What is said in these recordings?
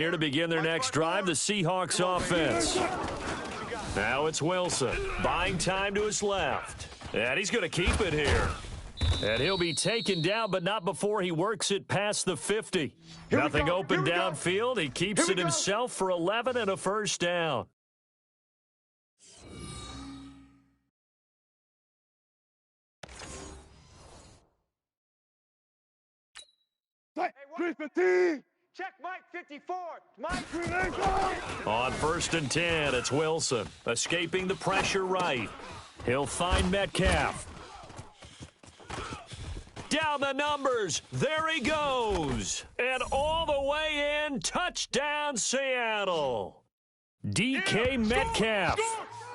Here to begin their next drive, the Seahawks offense. Now it's Wilson, buying time to his left. And he's going to keep it here. And he'll be taken down, but not before he works it past the 50. Nothing open downfield. He keeps it himself for 11 and a first down. Check Mike 54. Mike. On 1st and 10, it's Wilson, escaping the pressure right. He'll find Metcalf. Down the numbers. There he goes. And all the way in, touchdown Seattle. DK Metcalf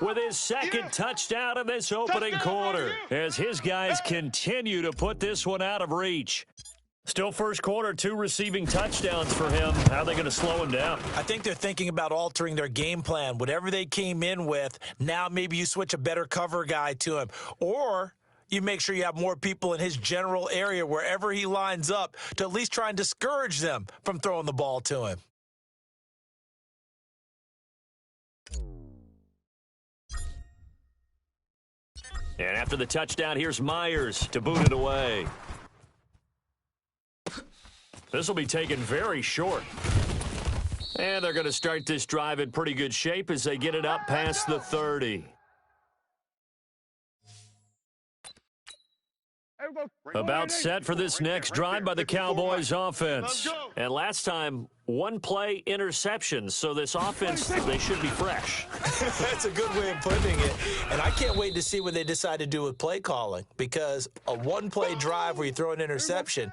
with his second touchdown in this opening quarter as his guys continue to put this one out of reach. Still first quarter, 2 receiving touchdowns for him. How are they going to slow him down? I think they're thinking about altering their game plan. Whatever they came in with, now maybe you switch a better cover guy to him. Or you make sure you have more people in his general area wherever he lines up to at least try and discourage them from throwing the ball to him. And after the touchdown, here's Myers to boot it away. This will be taken very short. And they're going to start this drive in pretty good shape as they get it up past the 30. About set for this next drive by the Cowboys offense. And last time, 1-play interception. So this offense, they should be fresh. That's a good way of putting it. And I can't wait to see what they decide to do with play calling, because a 1-play drive where you throw an interception,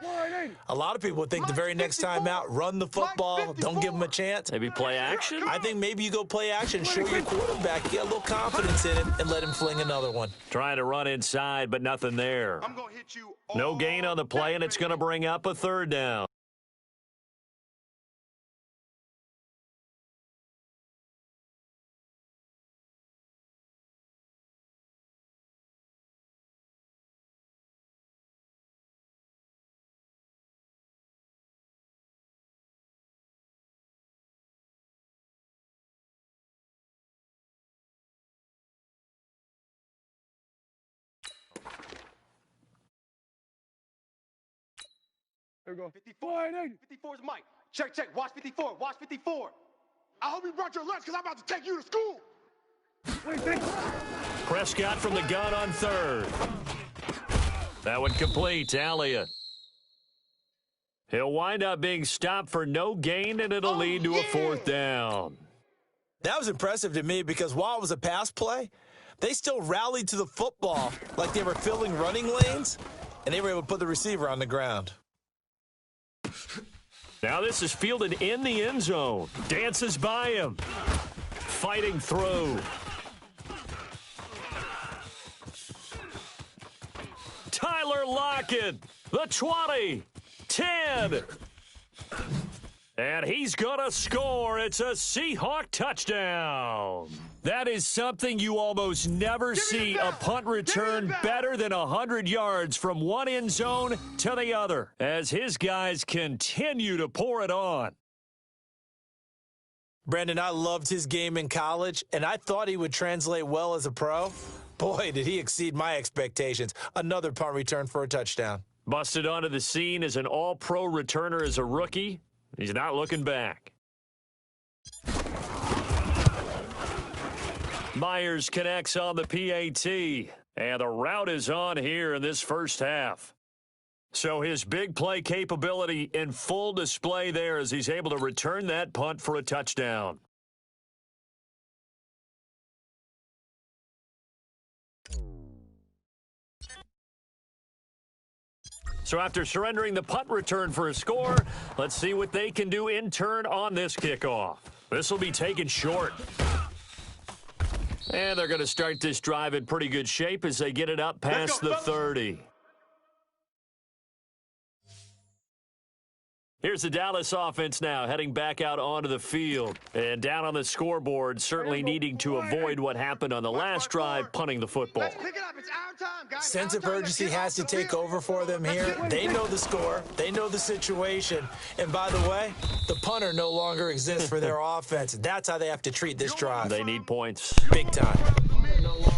a lot of people would think the very next time out, run the football, don't give them a chance. Maybe play action? I think maybe you go play action, show your quarterback, get a little confidence in him, and let him fling another one. Trying to run inside, but nothing there. No gain on the play, and it's going to bring up a 3rd down. There we go. 54. 54 is Mike. Check, check. Watch 54. Watch 54. I hope you brought your lunch because I'm about to take you to school. Prescott from the gun on 3rd. That one complete to Elliott. He'll wind up being stopped for no gain, and it'll lead to a 4th down. That was impressive to me because while it was a pass play, they still rallied to the football like they were filling running lanes, and they were able to put the receiver on the ground. Now this is fielded in the end zone. Dances by him. Fighting through. Tyler Lockett. The 20. 10. And he's going to score. It's a Seahawk touchdown. That is something you almost never see, a punt return better than 100 yards from one end zone to the other, as his guys continue to pour it on. Brandon, I loved his game in college, and I thought he would translate well as a pro. Boy, did he exceed my expectations. Another punt return for a touchdown. Busted onto the scene as an all-pro returner as a rookie. He's not looking back. Myers connects on the PAT, and the route is on here in this first half. So his big play capability in full display there as he's able to return that punt for a touchdown. So after surrendering the punt return for a score, let's see what they can do in turn on this kickoff. This will be taken short. And they're going to start this drive in pretty good shape as they get it up past the 30. Here's the Dallas offense now heading back out onto the field. And down on the scoreboard, certainly needing to avoid what happened on the last drive, punting the football. Pick it up. It's our time, guys. Sense of urgency has to take over for them here. They know the score. They know the situation. And by the way, the punter no longer exists for their offense. That's how they have to treat this drive. They need points. Big time.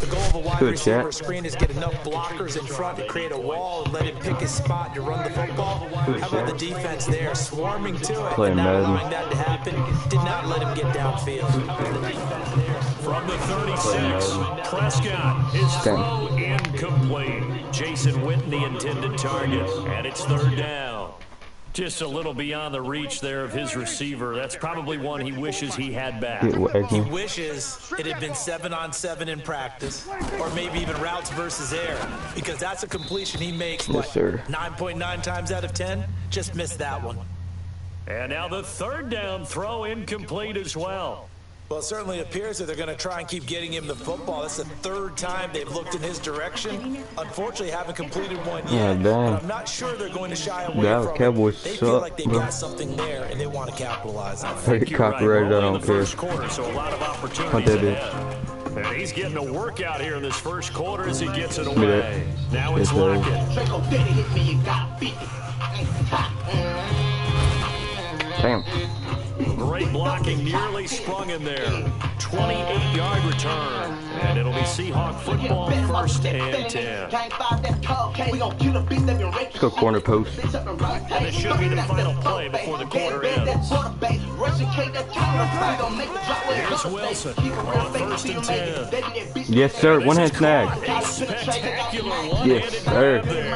The goal of a wide receiver screen is get enough blockers in front to create a wall and let him pick his spot to run the football. How about the defense there, swarming to it, and not allowing that to happen, did not let him get downfield. From the 36, Prescott, his throw incomplete. Jason Witten, the intended target, and it's third down. Just a little beyond the reach there of his receiver. That's probably one he wishes he had back. He wishes it had been 7-on-7 in practice, or maybe even routes versus air, because that's a completion he makes, what, 9.9 times out of 10? Just missed that one. And now the third down throw incomplete as well. Well, it certainly appears that they're going to try and keep getting him the football. That's the third time they've looked in his direction. Unfortunately, haven't completed one yet. But I'm not sure they're going to shy away from it. Cowboys they feel like they've got something there, and they want to capitalize on it. I get copyrighted, I don't care. Quarter, so a lot of opportunities ahead. And he's getting a workout here in this first quarter as he gets it away. Now it's Lockett. Damn. Great blocking, nearly sprung in there. 28-yard return. And it'll be Seahawk football, 1st and 10. Let's go corner post. And this should be the final play before the quarter ends. Here's Wilson on 1st and 10. Yes, sir. One-hand snag. A spectacular one-handed Yes, sir. grab there.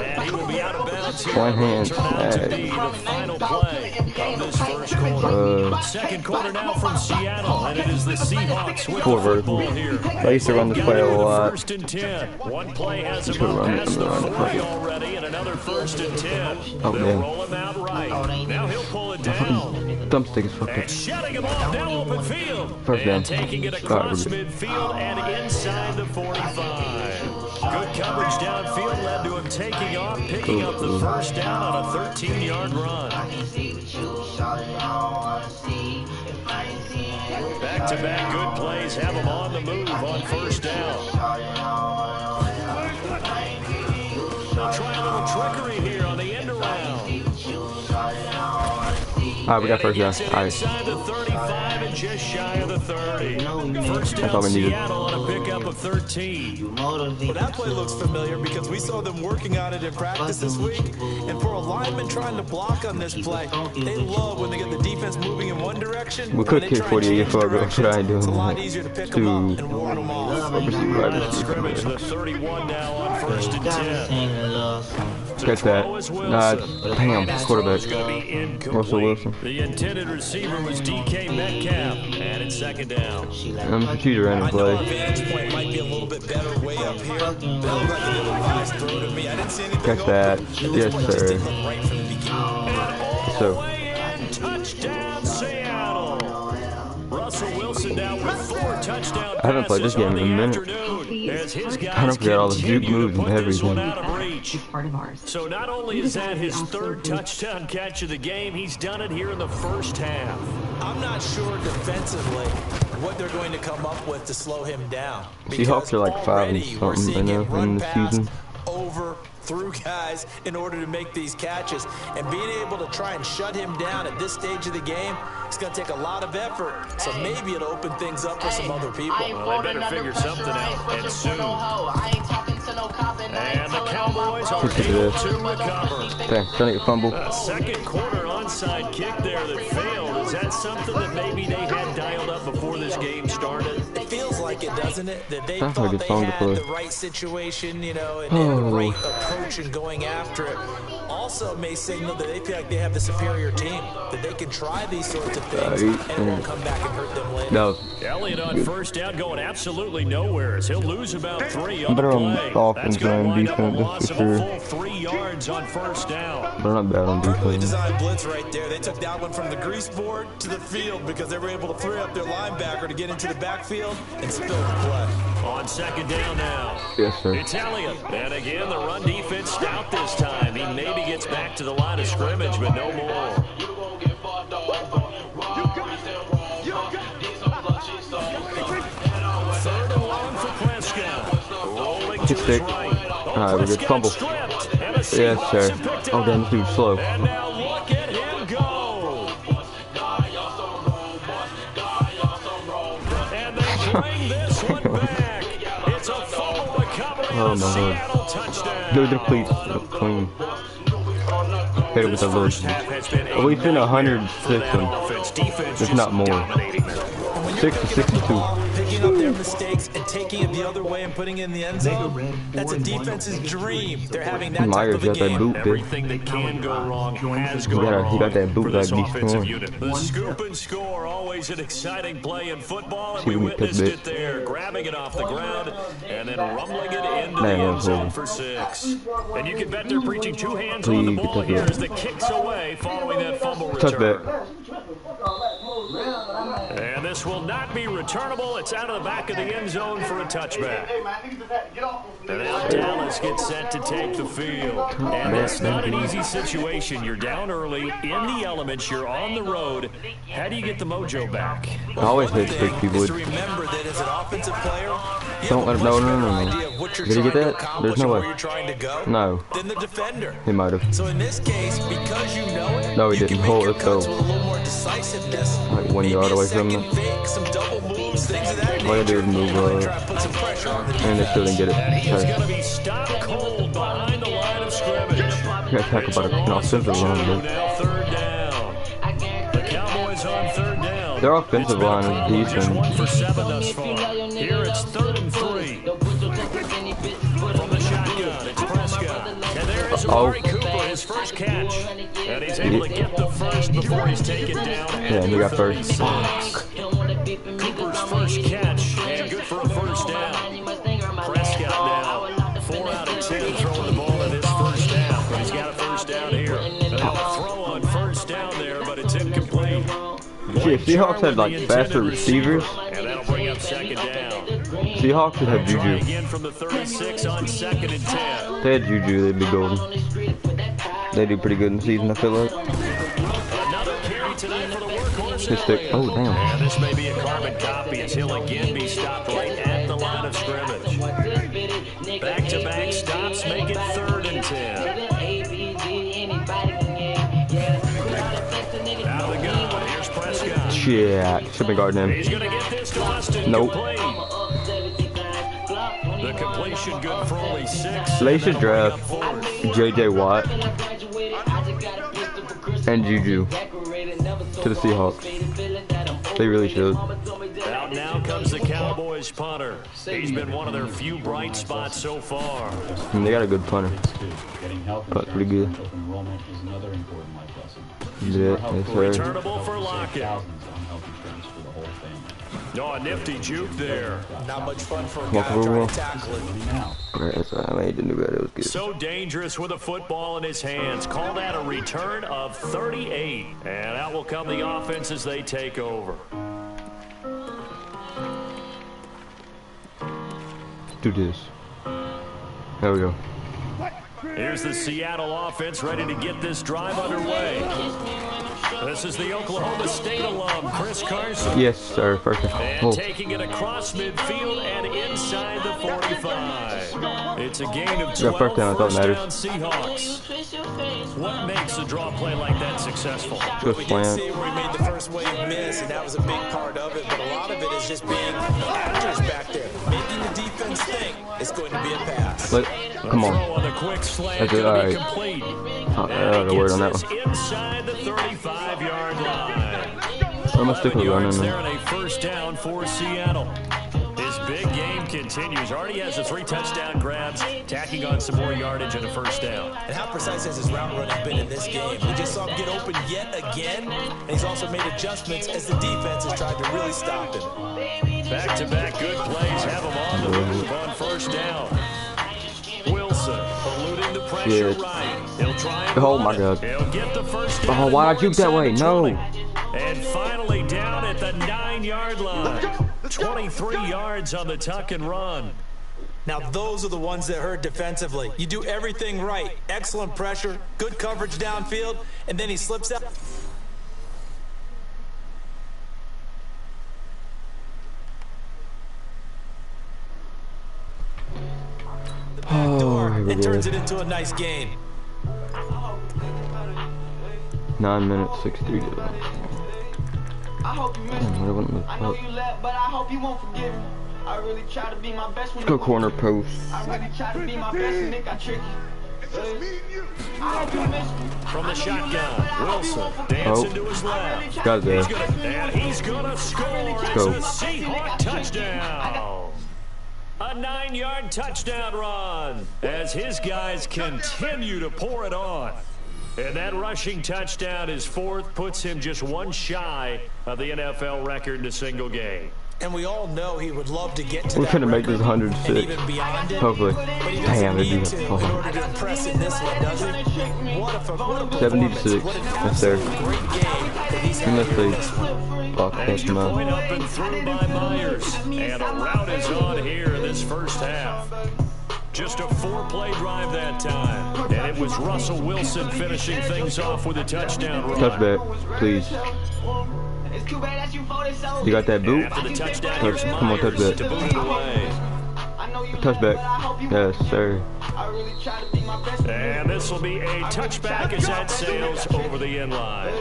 And he will be out of bounds here. One-hand Turn out to snag. be the final play of this first quarter. Second quarter now from Seattle, and it is the Seahawks with the football here. I used to run this play a lot. 1st and 10. One play has him up past the 40 already, and another 1st and 10. Oh, They'll man. roll him out right. Now he'll pull it down. Thumbstick is fucked And up. shutting him off down open field. First down. And taking it across midfield and inside the 45. Good coverage downfield led to him taking off, picking up the first down on a 13-yard run. Back-to-back good plays have him on the move on 1st down. They'll try a little trickery here on the end around. All right, we got first down. All right. Inside the 35 and just shy of the 30. First That's all down we needed. Seattle on a pickup of 13. Well, that play looks familiar because we saw them working on it in practice this week. And for a lineman trying to block on this play, they love when they get the defense moving in one direction. We could When they kick try and 48 change for bro, direction, but I ain't doing it's a lot that. easier to pick them up Dude. and ward them off. Line of scrimmage, the 31 now on 1st and 10. Catch that. Damn, quarterback. Russell Wilson. The intended receiver was DK Metcalf, and it's 2nd down. I'm a cheater random I know our play. vantage point might be a little bit better way up here. That looked like a little biased throw to me. I didn't see anything Catch open. that. This Yes, one just sir. didn't look right from the beginning. So. Touchdown, Seattle. Russell Wilson now with 4 touchdown I haven't played this passes on game in a the minute. afternoon, as his guys I don't forget all the juke continue to moves and put this one everything. out of reach. Part of ours. So not only is that his 3rd touchdown catch of the game, he's done it here in the first half. I'm not sure defensively what they're going to come up with to slow him down. Seahawks are like 5 and Already we're something seeing right him now run in the past, season. over, through guys in order to make these catches. And being able to try and shut him down at this stage of the game, it's going to take a lot of effort. So maybe it'll open things up for some other people. Well, they better figure something out, and soon. And the Cowboys are able to recover. Okay, trying to get fumble. A second quarter onside kick there that failed. Is that something that maybe they had dialed up before this game started? It feels like it, doesn't it? That they Sounds like thought a they song to had play. the right situation, you know, and the right approach in going after it. Also may signal that they feel like they have the superior team, that they can try these sorts of things and it won't come back and hurt them later. No. Elliott on first down going absolutely nowhere as he'll lose about 3 on the Better on play. offense That's going to than wind up a defense, loss that's of for a sure. full 3 yards on first down. They're not bad on Perfectly defense. designed blitz right there. They took that one from the grease board to the field because they were able to free up their linebacker to get into the backfield and spill the play. On second down now. Yes, sir. Italian. And again, the run defense stout this time. He maybe gets back to the line of scrimmage, but no more. Third and long for Prescott. Rolling to his right. Alright, we're good. Fumble. Yes, sir. Oh, damn, this dude's slow. And now look at him go. And they bring this one back. It's a fumble recovery and a Seattle touchdown. Dude, they're clean. Hit it with the load. Oh, we've been 106 him. If not more. 6 to 62. Picking up their mistakes and taking it the other way and putting it in the end zone. That's a defense's dream. They're having that type of a game. Everything that can go wrong has gone wrong. He got that boot like offensive unit. The scoop and score, always an exciting play in football, and we witnessed it there, grabbing it off the ground and then rumbling it into the end zone for 6. And you can bet they're preaching 2 hands on the ball here as the kicks away following that fumble return. And this will not be returnable. It's out of the back of the end zone for a touchback. And now Dallas gets set to take the field. And it's not an easy situation. You're down early, in the elements, you're on the road. How do you get the mojo back? I always hate big people. Remember that as an offensive player, don't let him know. No. Did he get that? There's no way. No. Then the defender. He might have. So in this case, because you know it, no, he didn't. Hold it though. Like 1 yard away from him. Why did he move and they still didn't get it. He's going to be stopped cold behind the line of scrimmage. You gotta talk about an offensive line, dude. Third down. The Cowboys on third down. Their offensive line is decent. 1 for 7 thus far. Here it's 3rd and 3. From the shotgun, it's Prescott. And there is Amari Cooper, his first catch. And he's able to get the first before he's taken down. Yeah, he got first. Cooper's first catch, and good for a first down. Prescott now, 4 out of 10 throwing the ball at his first down. But he's got a first down here. And they'll throw on first down there, but it's incomplete. See, if Seahawks had like faster receivers, and that'll bring up second down. Seahawks would have Juju. Again from the 36 on 2nd and 10. If they had Juju, they'd be golden. They do pretty good in the season, I feel like. Another carry tonight for the workhorse. His stick. Oh, damn. And this may be a carbon copy as he'll again be stopped right at the line of scrimmage. Back-to-back stops make it 3rd and 10. Out of the gun, here's Prescott. Shit, should be guarding him. He's going to get this to Austin. Nope. The completion good for only 6. They should draft J.J. Watt and Juju to the Seahawks. They really should. Out now comes the Cowboys punter. He's been one of their few bright spots so far. And they got a good punter. But pretty good. Yeah, yes, sir. Returnable for Lockett. No, a nifty juke there. Not much fun for a guy trying to tackle it. Okay, that's right. I didn't do that. It was good. So dangerous with a football in his hands. Call that a return of 38. And out will come the offense as they take over. Do this. There we go. Here's the Seattle offense ready to get this drive underway. This is the Oklahoma State alum, Chris Carson. Yes, sir. First and taking it across midfield and inside the 45. It's a gain of 12. First down, Seahawks. What makes a draw play like that successful? Good We plan. did see where he made the first wave miss, and that was a big part of it. But a lot of it is just being actors back there, making the defense think it's going to be a pass. Come on. That's it. All right. The word on that one. Inside the 35-yard line. I'm gonna stick with the run in there. there. And a first down for Seattle. His big game continues. Already has the 3 touchdown grabs, tacking on some more yardage and a first down. And how precise has his route running been in this game? We just saw him get open yet again, and he's also made adjustments as the defense has tried to really stop him. Back-to-back good plays have him on the move on first down. Wilson eluding the pressure right. He'll try and oh my God. He'll get the first down. Oh, why did I juke that way? No. And finally down at the 9-yard line. 23 yards on the tuck and run. Now, those are the ones that hurt defensively. You do everything right. Excellent pressure, good coverage downfield, and then he slips out. The back door, and turns it into a nice gain. 9 minutes, 6-3 to go. I hope you miss me. I know you left, but I hope you won't forgive me. I really try to be my best when Let's go corner post. I really try to be my best and Nick, I trick you. I hope you miss me. From the shotgun, Wilson dancing to his left. Got there. He's gonna score. It's Go. a Seahawk touchdown. A 9-yard touchdown run as his guys continue to pour it on. And that rushing touchdown, his fourth, puts him just one shy of the NFL record in a single game. And we all know he would love to get to We're that trying to make this record 106. and even beyond it. Hopefully. But he Damn, doesn't it'd need be to in order to impress in this one, does he? What a performance. 76. What an That's there. absolute great game that he's had Unless here in they this one. block that Extra come point out. up and through by Myers. And a route is on here in this first half. Just a 4-play drive that time. And it was Russell Wilson finishing things off with a touchdown run. Touchback, please. You got that boot? After the touchdown, Touch, here's come on, Myers touchback. to boot it away. Touchback. Yes, sir. And this will be a touchback as that sails over the end line.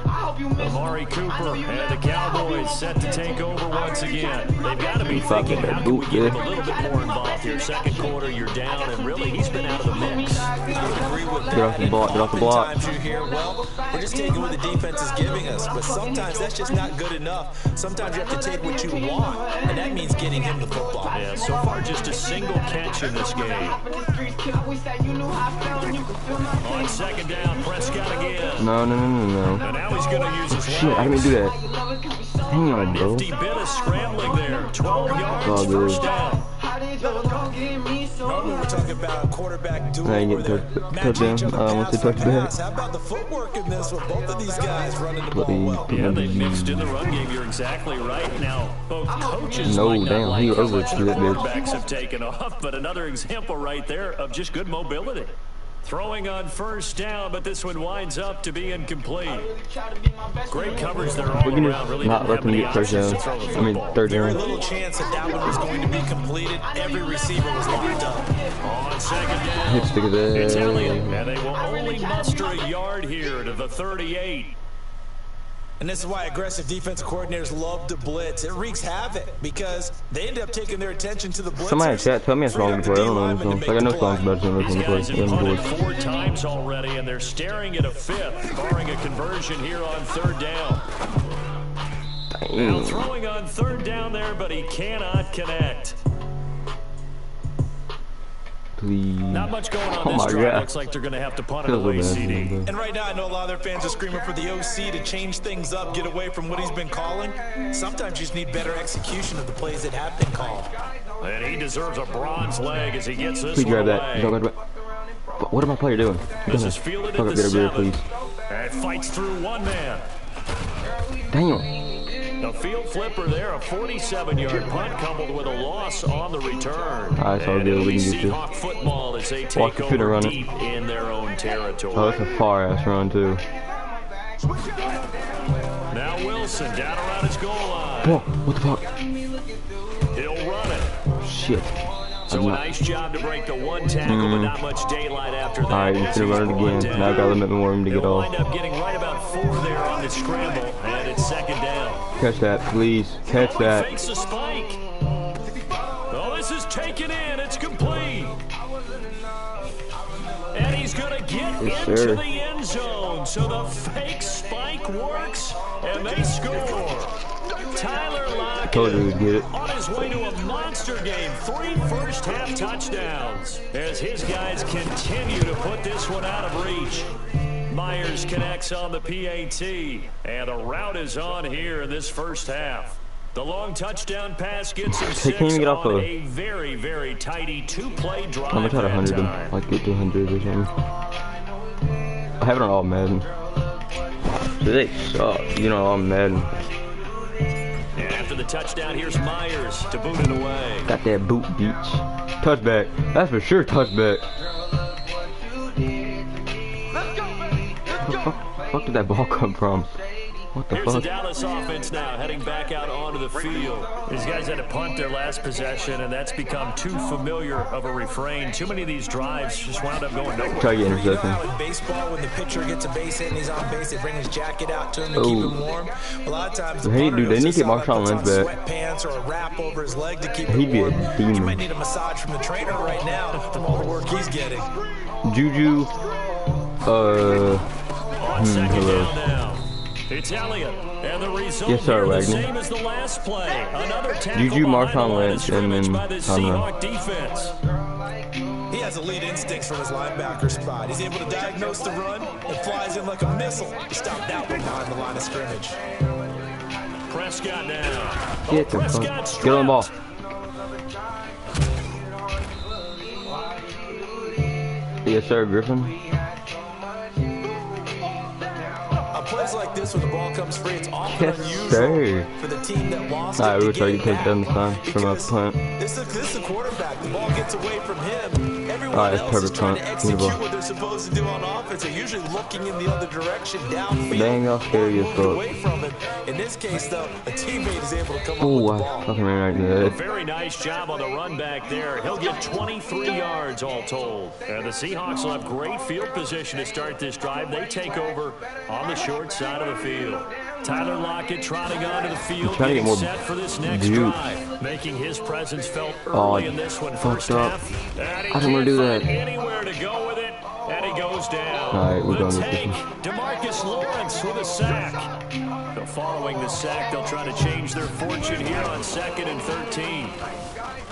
Amari Cooper and the Cowboys set to take over once again. They've got to be thinking, how can we get him a little bit more involved here? Second quarter, you're down, and really, he's been out of the mix. I would agree with that. Get off the block, get off the block. Oftentimes you hear, well, we're just taking what the defense is giving us. But sometimes that's just not good enough. Sometimes you have to take what you want, and that means getting him the football. Yeah, so far just a single catch in this game. On second down, Prescott again. No. And now he's going to use his Shit, I didn't do that. Hang on, bro. Nifty bit of scrambling there. 12 yards, Oh, good. first down. Normally we're talking about a quarterback duel Now you where get they're the matching touchdown. each other Once they pass for touch the head. pass. How about the footwork in this with both of these guys running the ball Please, well? please. Yeah, they mixed in the run game. You're exactly right. Now, both coaches No, might not damn, like he how much overthrew their that bitch. quarterbacks have taken off, but another example right there of just good mobility. Throwing on first down, but this one winds up to be incomplete. Great coverage there all We can around. just Really not didn't let have them any get first options down. to throw the I mean, football. third Very down. little chance that one was going to be completed. Every receiver was locked up. On second Hit down, stick of it's that. Elliott, and they will only muster a yard here to the 38. And this is why aggressive defensive coordinators love to blitz. It wreaks havoc because they end up taking their attention to the blitz. Somebody in chat tell me it's wrong before. I don't know what's wrong. Like, I know songs better than These this guys one have play. punted 4 times already, and they're staring at a 5th, barring a conversion here on third down. Now throwing on third down there, but he cannot connect. Please. Not much going on Oh this my drive. God. Looks like they're going to have to punt it Feels away, bad. CD. And right now, I know a lot of their fans are screaming for the OC to change things up, get away from what he's been calling. Sometimes you just need better execution of the plays that have been called. And he deserves a bronze leg as he gets this Please one grab that. away. Don't grab it. What am I player doing? This is fielded Fuck at up, the get over here, 7. please. And fights through one man. Damn. A field flipper there, a 47-yard punt coupled with a loss on the return. It's all And good. it'll We be can get this. Seahawk football as they Walk take the fitter, over run it. deep in their own territory. Oh, that's a far ass run too. Now Wilson down around his goal line. Oh, what the fuck? He'll run it. Shit. So a nice job to break the one tackle, but not much daylight after that. Alright, he's gonna run it again. Now I gotta limit more room to get He'll off. wind up getting right about 4 there on the scramble, and it's second down. Catch that, please. Catch He that. fakes a spike. Oh, this is taken in. It's complete. And he's going to get Yes, into sir. the end zone. So the fake spike works, and they score. Tyler Told you Lockett we'd get it. on his way to a monster game. 3 first-half touchdowns as his guys continue to put this one out of reach. Myers connects on the PAT, and the route is on here in this first half. The long touchdown pass gets him 6 can't even get off on of- a very, very tidy 2-play drive I'm gonna try to that 100 them. time. Like get to 100 or something. I have it on all Madden. So they suck. You know, all Madden. And after the touchdown, here's Myers to boot it away. Got that boot beach. Touchback. That's for sure touchback. Where the fuck did that ball come from? What the Here's fuck? the Dallas offense now heading back out onto the field. These guys had to punt their last possession, and that's become too familiar of a refrain. Too many of these drives just wound up going nowhere. Try to get You know interception. how in baseball, when the pitcher gets a base hit and he's on base, they bring his jacket out to him to keep him warm. A lot of times, the Hey, punter dude, they goes need to get inside, Marshawn puts on Lynch back. sweatpants or a wrap over his leg to keep He'd him be a warm. demon. You might need a massage from the trainer right now from all the work he's getting. Juju. On second hello. down now. It's Elliott. And the result Yes, sir, here, the Wagner. same as the last play. Another tackle Juju, behind the Marshawn line of Lynch, and scrimmage then by the Seahawk defense. He has elite instincts from his linebacker spot. He's able to diagnose the run and flies in like a missile to stop that one behind the line of scrimmage. Prescott now. Get the Prescott fuck. Get on the ball. Yes, sir, Griffin. On plays like this, when the ball comes free, it's often Yes, unusual sir. for the team that lost Alright, it we to were trying get to it take down the back. time from a Because punt. This is the quarterback. The ball gets away from him. Everyone Alright, it's else is perfect trying punt. to Get the execute ball. what they're supposed to do on offense. They're usually looking in the other direction downfield. Dang, how scary or as moved fuck. away from him. In this case, though, a teammate is able to come up Oh, with the I ball. fucking ran right in the A head. very nice job on the run back there. He'll get 23 yards all told. And the Seahawks will have great field position to start this drive. They take over on the short side of the field. Tyler Lockett trotting onto the field, trying to get getting more set for this next juice. drive, making his presence felt Oh, early in this one. fucked First up. half. And he I didn't wanna do can't that. find anywhere to go with it, and he goes down. Alright, we're the going with this take, one. DeMarcus Lawrence with a sack. So following the sack, they'll try to change their fortune here on 2nd and 13.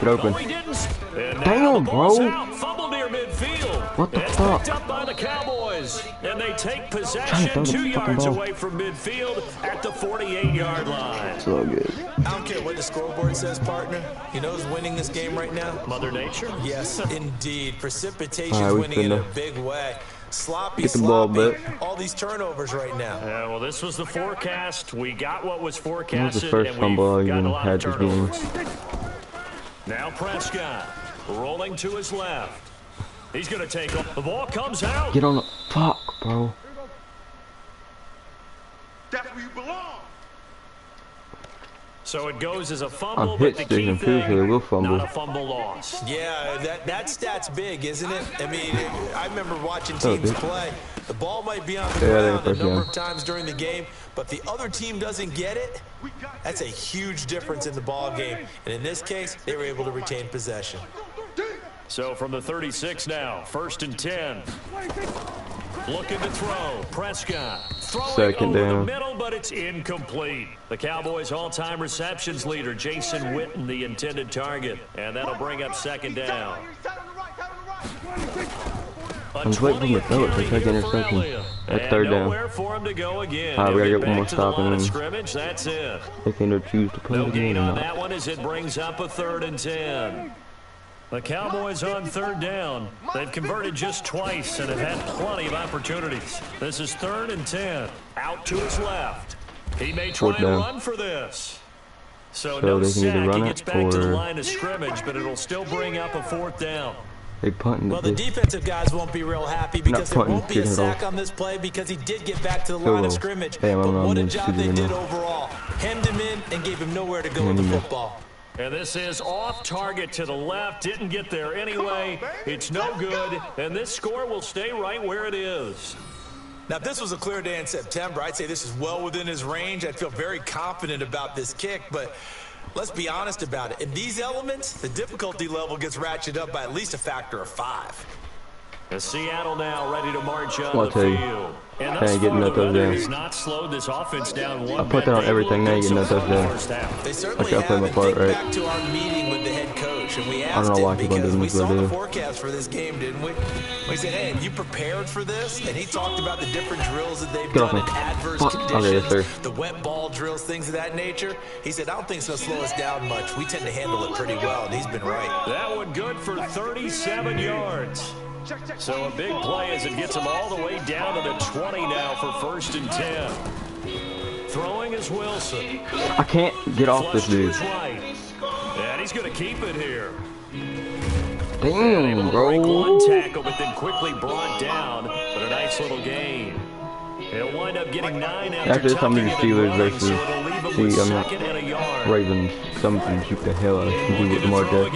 Get open. Oh, he didn't. And Damn, now the ball's bro. out. Fumble near midfield. What the It's fuck? picked up by the Cowboys. And they take Trying to possession throw the 2 fucking yards ball. away from midfield at the 48-yard line. It's all good. I don't care what the scoreboard says, partner. You know who's winning this game right now? Mother Nature? Yes, indeed. Precipitation's Alright, we winning in a finna big way. Sloppy, get the ball sloppy. back. All these turnovers right now. Yeah, well, this was the forecast. We got what was That forecasted, was the first and fumble I we've gotten a even lot had of this game. turnovers. Now Prescott rolling to his left. He's going to take off. The ball comes out. Get on the fuck, bro. That's where you belong. So it goes as a fumble, I'm but hit the sticking key too, so they will thing, fumble. not a fumble loss. Yeah, that stat's big, isn't it? I mean, I remember watching Oh, teams big. play. The ball might be on the Yeah, ground a first number down. of times during the game, but the other team doesn't get it. That's a huge difference in the ball game. And in this case, they were able to retain possession. So from the 36 now, 1st and 10. Looking to throw. Prescott throwing Second over down. the middle, but it's incomplete. The Cowboys' all-time receptions leader, Jason Witten, the intended target. And that'll bring up 2nd down. I'm just waiting for him to throw it for a second interception. That's 3rd down. Nowhere for him to go again. Alright, we He'll gotta get one more back to the stop and line of then- scrimmage. That's it. They can either choose to play No the game gain or on not. that one as it brings up a 3rd and 10. The Cowboys on 3rd down. They've converted just twice and have had plenty of opportunities. This is 3rd and 10. Out to his left. He may try 4th and down. run for this. So So no they can either sack. run He it gets back to the or- line of scrimmage, but it'll still bring up a 4th down. They punting Well, the the bitch. defensive guys won't be real happy because there punting, won't be a kicking it sack off. on this play because he did get back to the Field line of goal. scrimmage. Damn, I But don't know, what a I'm job shooting they him did now. overall. Hemmed him in and gave him nowhere to go with the Hemmed him in. football. And this is off target to the left. Didn't get there anyway. It's no good. And this score will stay right where it is. Now, if this was a clear day in September, I'd say this is well within his range. I'd feel very confident about this kick, but let's be honest about it. In these elements, the difficulty level gets ratcheted up by at least a factor of 5. And Seattle now ready to march on Well, the I'll tell you, field. And I thus ain't getting far, no the weather touchdown. has not slowed this offense down one I put bit. that on They everything, looked they ain't good getting no so far in the touchdown. first half. They certainly Okay, I played my haven't. part Think right. back to our meeting with the head coach, and we don't asked know why him he wasn't because doing we this, but saw I the did. forecast for this game, didn't we? We said, hey, you prepared for this? And he talked about the different drills that they've Get off done in me. adverse Fuck. conditions, Okay, yes, sir. the wet ball drills, things of that nature. He said, I don't think it's going to slow us down much. We tend to handle it pretty well, and he's been right. That one good for 37 yards. So a big play as it gets them all the way down to the 20 now for 1st and 10. Throwing is Wilson. I can't get off this dude. Right. And he's going to keep it here. Damn, bro. Break one tackle, but then quickly brought down. But a nice little gain. He'll wind up getting 9 After this, I'm going to do Steelers versus Ravens. Something shoot the hell out of you with the market.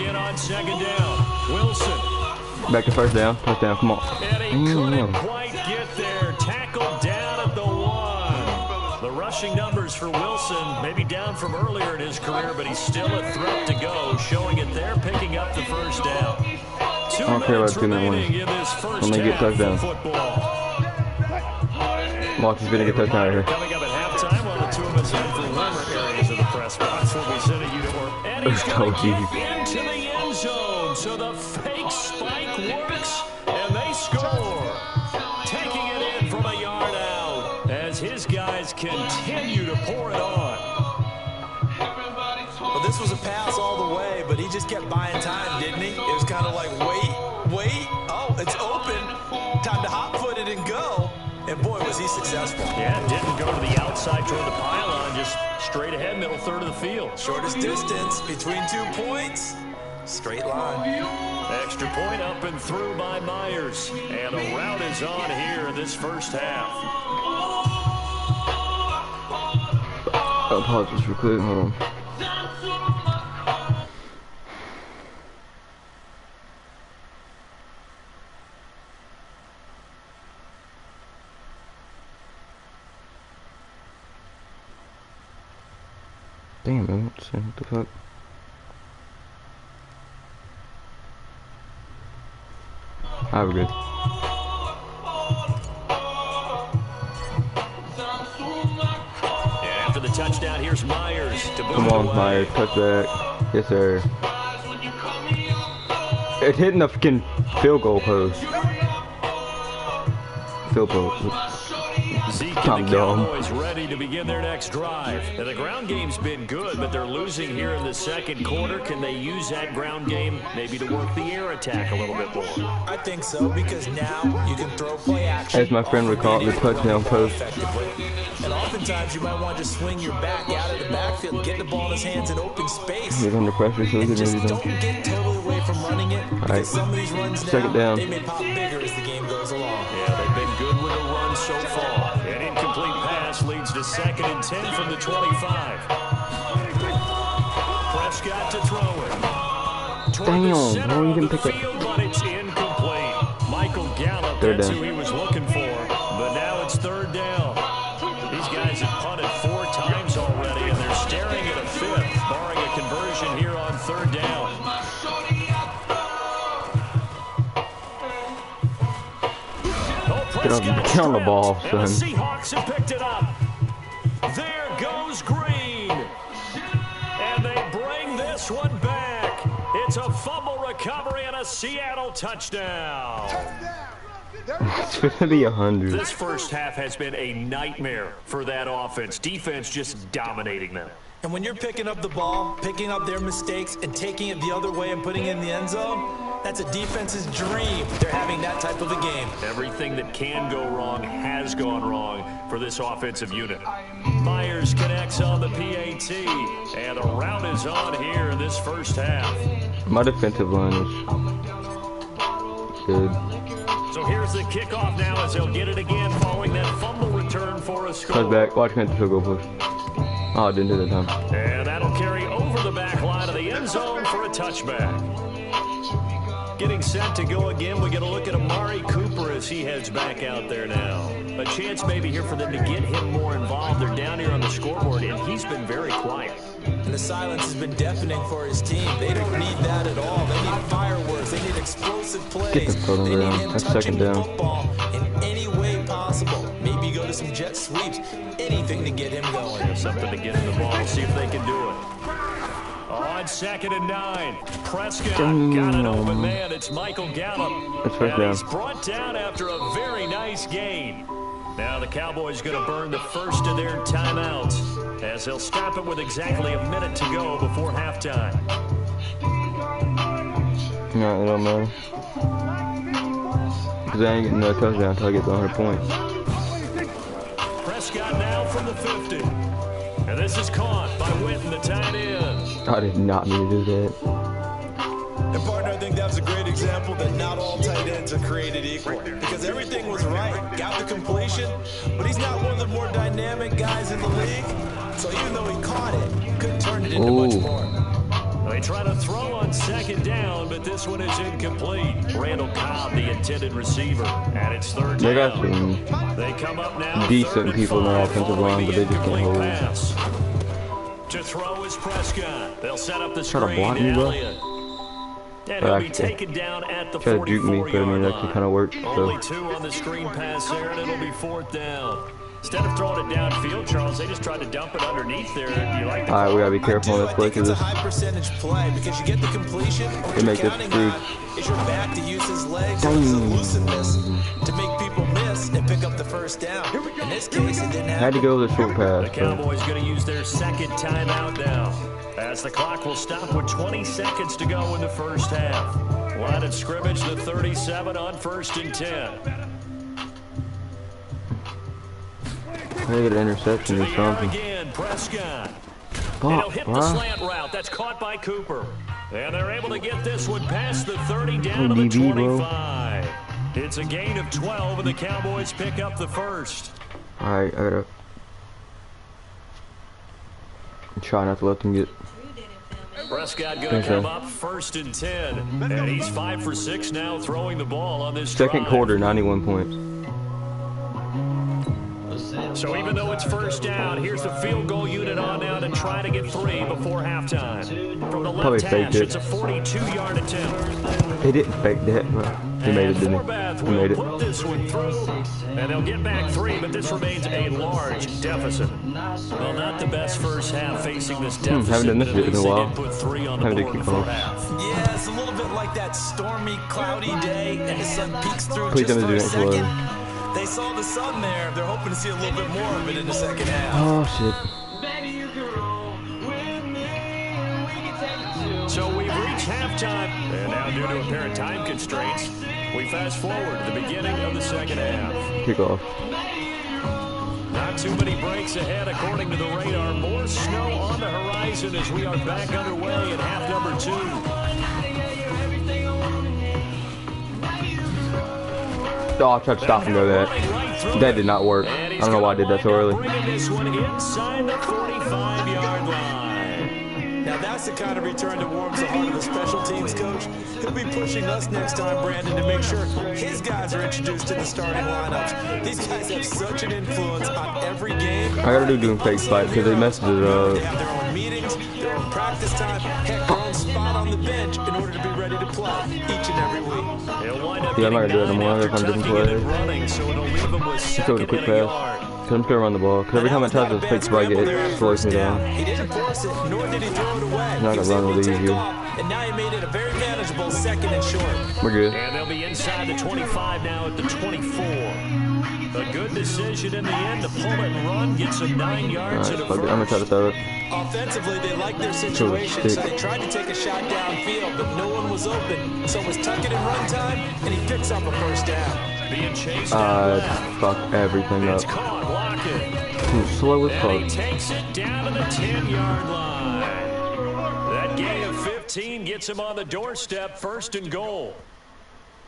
Back to first down. Touchdown. Come on. And he couldn't quite get there. Tackled down at the 1. The rushing numbers for Wilson maybe down from earlier in his career, but he's still a threat to go, showing it there, picking up the first down. I don't care about 2 minute wins. When they get touchdown. Watch, he's gonna get touchdown right here. Coming up at halftime, while the two of us head for warmer areas of the press box, where we send a unit work. And he's going to get into the end zone. So the fake spike works, and they score. Taking it in from a yard out, as his guys continue to pour it on. Well, this was a pass all the way, but he just kept buying time, didn't he? It was kind of like, wait. Oh, it's open. Time to hot-foot it and go. And boy, was he successful. Yeah, didn't go to the outside toward the pylon, just straight ahead, middle third of the field. Shortest distance between 2 points. Straight line. Extra point up and through by Myers. And a route is on here in this first half. I'll pause this real quick. Hold on. Damn, man, what the fuck? Alright, we're good. And after the touchdown, here's Myers to boot. Come on, Myers, touchback. Yes, sir. It's hitting the fucking field goal post. Field post. Zeke and the Cowboys ready to begin their next drive. Now, the ground game's been good, but they're losing here in the second quarter. Can they use that ground game maybe to work the air attack a little bit more? I think so, because now you can throw play action. As my friend would call it, the touchdown post. And oftentimes you might want to swing your back out of the backfield, get the ball in his hands in open space. He's under pressure, so and just don't get totally away from running it. Because some of these runs now, they may pop bigger as the game goes along. Yeah, they've been good with the run so far. An incomplete pass leads to 2nd and 10 from the 25. Prescott to throw it. Damn, bro, you didn't pick it. But it's incomplete. Michael Gallup, that's who he was looking for. But now it's 3rd down. These guys have punted 4 times already, and they're staring at a 5th, barring a conversion here on 3rd down. Get on the ball, son. And the Seahawks have picked it up. There goes Green. And they bring this one back. It's a fumble recovery and a Seattle touchdown. It's gonna be 100. This first half has been a nightmare for that offense. Defense just dominating them. And when you're picking up the ball, picking up their mistakes, and taking it the other way and putting it in the end zone, that's a defense's dream. They're having that type of a game. Everything that can go wrong has gone wrong for this offensive unit. Myers connects on the PAT, and a route is on here in this first half. My defensive line is good. So here's the kickoff now as they'll get it again following that fumble return for a score. Touchback, watch me at the field goal push. Oh, I didn't do that time. And that'll carry over the back line of the end zone for a touchback. Getting set to go again, we get a look at Amari Cooper as he heads back out there now. A chance maybe here for them to get him more involved. They're down here on the scoreboard, and he's been very quiet. And the silence has been deafening for his team. They don't need that at all. They need fireworks. They need explosive plays. Get the foot They need him That's touching second the down. football in any way possible. Maybe go to some jet sweeps. Anything to get him going. There's something to get in the ball. See if they can do it. On 2nd and 9, Prescott got it open, man. It's Michael Gallup. That's first and down. he's brought down after a very nice gain. Now the Cowboys going to burn the first of their timeouts as they'll stop it with exactly a minute to go before halftime. No, it don't matter. Because I ain't getting no touchdown until I get to 100 points. Prescott now from the 50. This is caught by Witten, the tight end. I did not mean to do that. And partner, I think that was a great example that not all tight ends are created equal. Because everything was right, got the completion, but he's not one of the more dynamic guys in the league. So even though he caught it, couldn't turn it into much more. They try to throw on second down, but this one is incomplete. Randall Cobb, the intended receiver, and it's third They got down. some They come up now decent people in their offensive line, but they just can't hold. Pass. To throw is Prescott. They'll set up the Try to screen. block me, bro. Elliott. And But he'll be actually, taken down at the try to juke me, 44-yard but I mean, that actually kind of worked. Only So. 2 on the screen pass there, and it'll be fourth down. Instead of throwing it downfield, Charles, they just tried to dump it underneath there. You like the All right, we call? gotta be careful on this play I think because it's a high percentage play because you get the completion. What you're make this counting screwed. on is your back to use his legs or his elusiveness to make people miss and pick up the first down. In this case, it didn't I had happen. to go with a short The pass. So. Cowboys going to use their second timeout now, as the clock will stop with 20 seconds to go in the first half. Line of scrimmage to 37 on 1st and 10. I gotta get an interception or something. Again, Prescott. And Fuck, he'll hit the bro. slant route. That's caught by Cooper. And they're able to get this one past the 30 down to the DB, bro. 25. It's a gain of 12, and the Cowboys pick up the first. Alright, I gotta try not to let them get. Prescott going to come up 1st and 10. And he's 5 for 6 now throwing the ball on this Second drive. quarter, 91 points. So even though it's first down, here's the field goal unit on now to try to get 3 before halftime. From the Probably left faked hash, it. it's a 42-yard attempt. They didn't fake that, but he made it, didn't Forbath he? He will made it. put this one through, and they'll get back 3, but this remains a large deficit. Well, not the best first half facing this deficit, haven't done this but at in a least they while. did put 3 on the Haven't board done before kickoffs. half. Yeah, it's a little bit like that stormy, cloudy day, and the sun peeks through Please just tell for me a to do it second. slow. They saw the sun there. They're hoping to see a little bit more of it in the second half. Oh shit. So we've reached halftime, and now due to apparent time constraints, we fast forward to the beginning of the second half. Kickoff. Not too many breaks ahead according to the radar. More snow on the horizon as we are back underway in half number 2. Oh, I tried to stop and go that. That did not work. I don't know why I did that so early. Bringing this one inside the 45-yard line. Now that's the kind of return that warms the heart of the special teams coach. He'll be pushing us next time, Brandon, to make sure his guys are introduced to the starting lineups. These guys have such an influence on every game. I gotta do doing fake fight because they messed it They up. have their own meetings, their own practice time, heck, their own spot on the bench in order to be ready to play each and every week. He'll wind up Yeah, I'm not gonna do it getting anymore 9 if I'm after doing tucking it play. and running, so it'll leave him with Just go second with a quick and a pass. yard. Cause I'm just gonna run the ball. Cause every time I try to fake fight, it slows me down. He didn't force it, nor did he throw it away. Not He was gonna run able with to it take easier. off, and now he made it a very manageable 2nd and short. We're good. And they'll be inside the 25 now at the 24. A good decision in the end to pull it and run, get some 9 yards Alright, and a fuck it. I'm gonna try to first. throw it. Offensively, they liked their situation, so they tried to take a shot downfield, but no one was open. So it was tuck it and run time, and he picks up a first down. Being chased down left. Fuck everything up. It's caught, Lockett. Too slow as And he fuck. takes it down to the 10-yard line. That gain of 15 gets him on the doorstep, 1st and goal.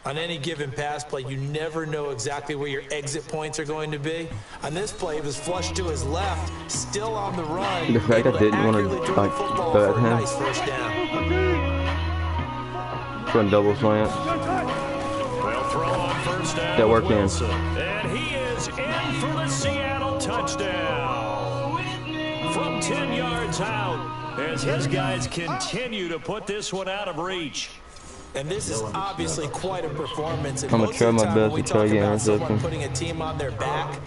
On any given pass play, you never know exactly where your exit points are going to be. On this play, it was flushed to his left, still on the run. The fact I able didn't wanna, accurately throw the like, football throw for at a him. nice first down. Going double slant. They'll throw on first down. That with worked in. Wilson. And he is in for the Seattle touchdown. From 10 yards out, as his guys continue to put this one out of reach. And this is obviously quite a performance. And I'm gonna most try of the my time best when we to try talk to get about an someone interception. putting a team on their back,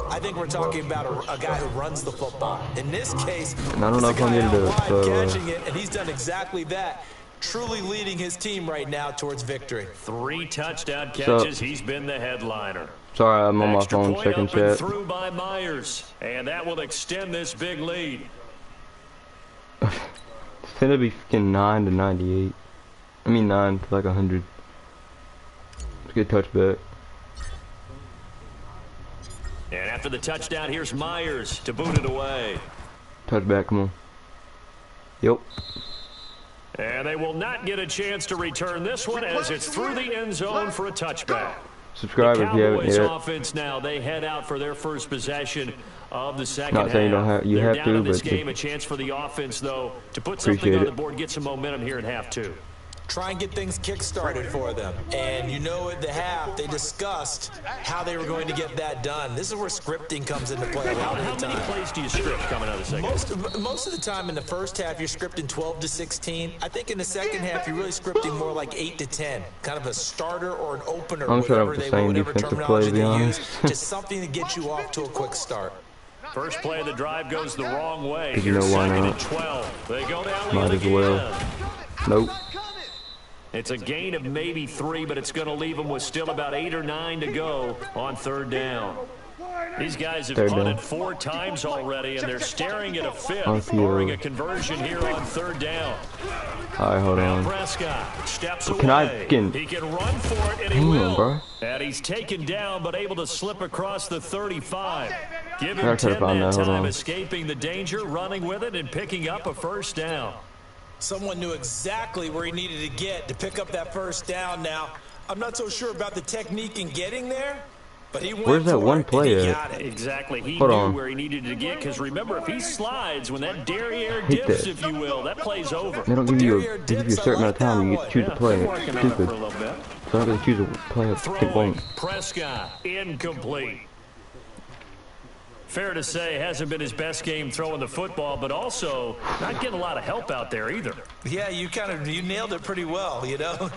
I think we're talking about a guy who runs the football. In this case, And I don't know it's if a I'm guy gonna do out it, wide so, catching it, and he's done exactly that, truly leading his team right now towards victory. 3 touchdown So- catches. He's been the headliner. Sorry, I'm on my Extra phone point checking up and chat. through by Myers, and that will extend this big lead. It's gonna be fucking 9 to 98. I mean 9 to like 100. It's a good touchback. And after the touchdown, here's Myers to boot it away. Touchback, come on. Yep. And they will not get a chance to return this one as it's through the end zone for a touchback. Subscribe if you haven't Cowboys yet. offense now, they head out for their first possession of the second Not saying half. you They're have down to, in this but game, a chance for the offense, though, to put something on the board, get some momentum here at half two. Try and get things kick-started for them. And you know at the half, they discussed how they were going to get that done. This is where scripting comes into play a lot of the time. How many plays do you script coming out of the second? Most of the time in the first half, you're scripting 12 to 16. I think in the second half, you're really scripting more like 8 to 10. Kind of a starter or an opener, I'm trying whatever to the same whatever defensive terminology play, to be they honest. use. Just something to get you off to a quick start. First play of the drive goes the wrong way. You know why Second not? and 12. They go down Might with as well. Nope. It's a gain of maybe 3, but it's going to leave them with still about 8 or 9 to go on third down. These guys have punted 4 times already, and they're staring at a 5th, barring a conversion here on third down. All right, hold on. Prescott steps away. Can I fucking... He can run for it, and he will. Bro. And he's taken down, but able to slip across the 35. Give him I tried 10 to find that that, hold time, on. escaping the danger, running with it, and picking up a first down. Someone knew exactly where he needed to get to pick up that first down. Now, I'm not so sure about the technique in getting there, but he went Where's that for one it, play and he at? got it. Exactly. He Hold knew on. where he needed to get, because remember, if he slides, when that derriere Hit dips, that. if you will, that play's over. They don't give you a certain amount of time. You get to choose a play. They're It's working on it for stupid. a little bit. So I'm going to choose a play. It Throwing, won't. Prescott, incomplete. Fair to say, hasn't been his best game throwing the football, but also not getting a lot of help out there either. Yeah, you nailed it pretty well, you know.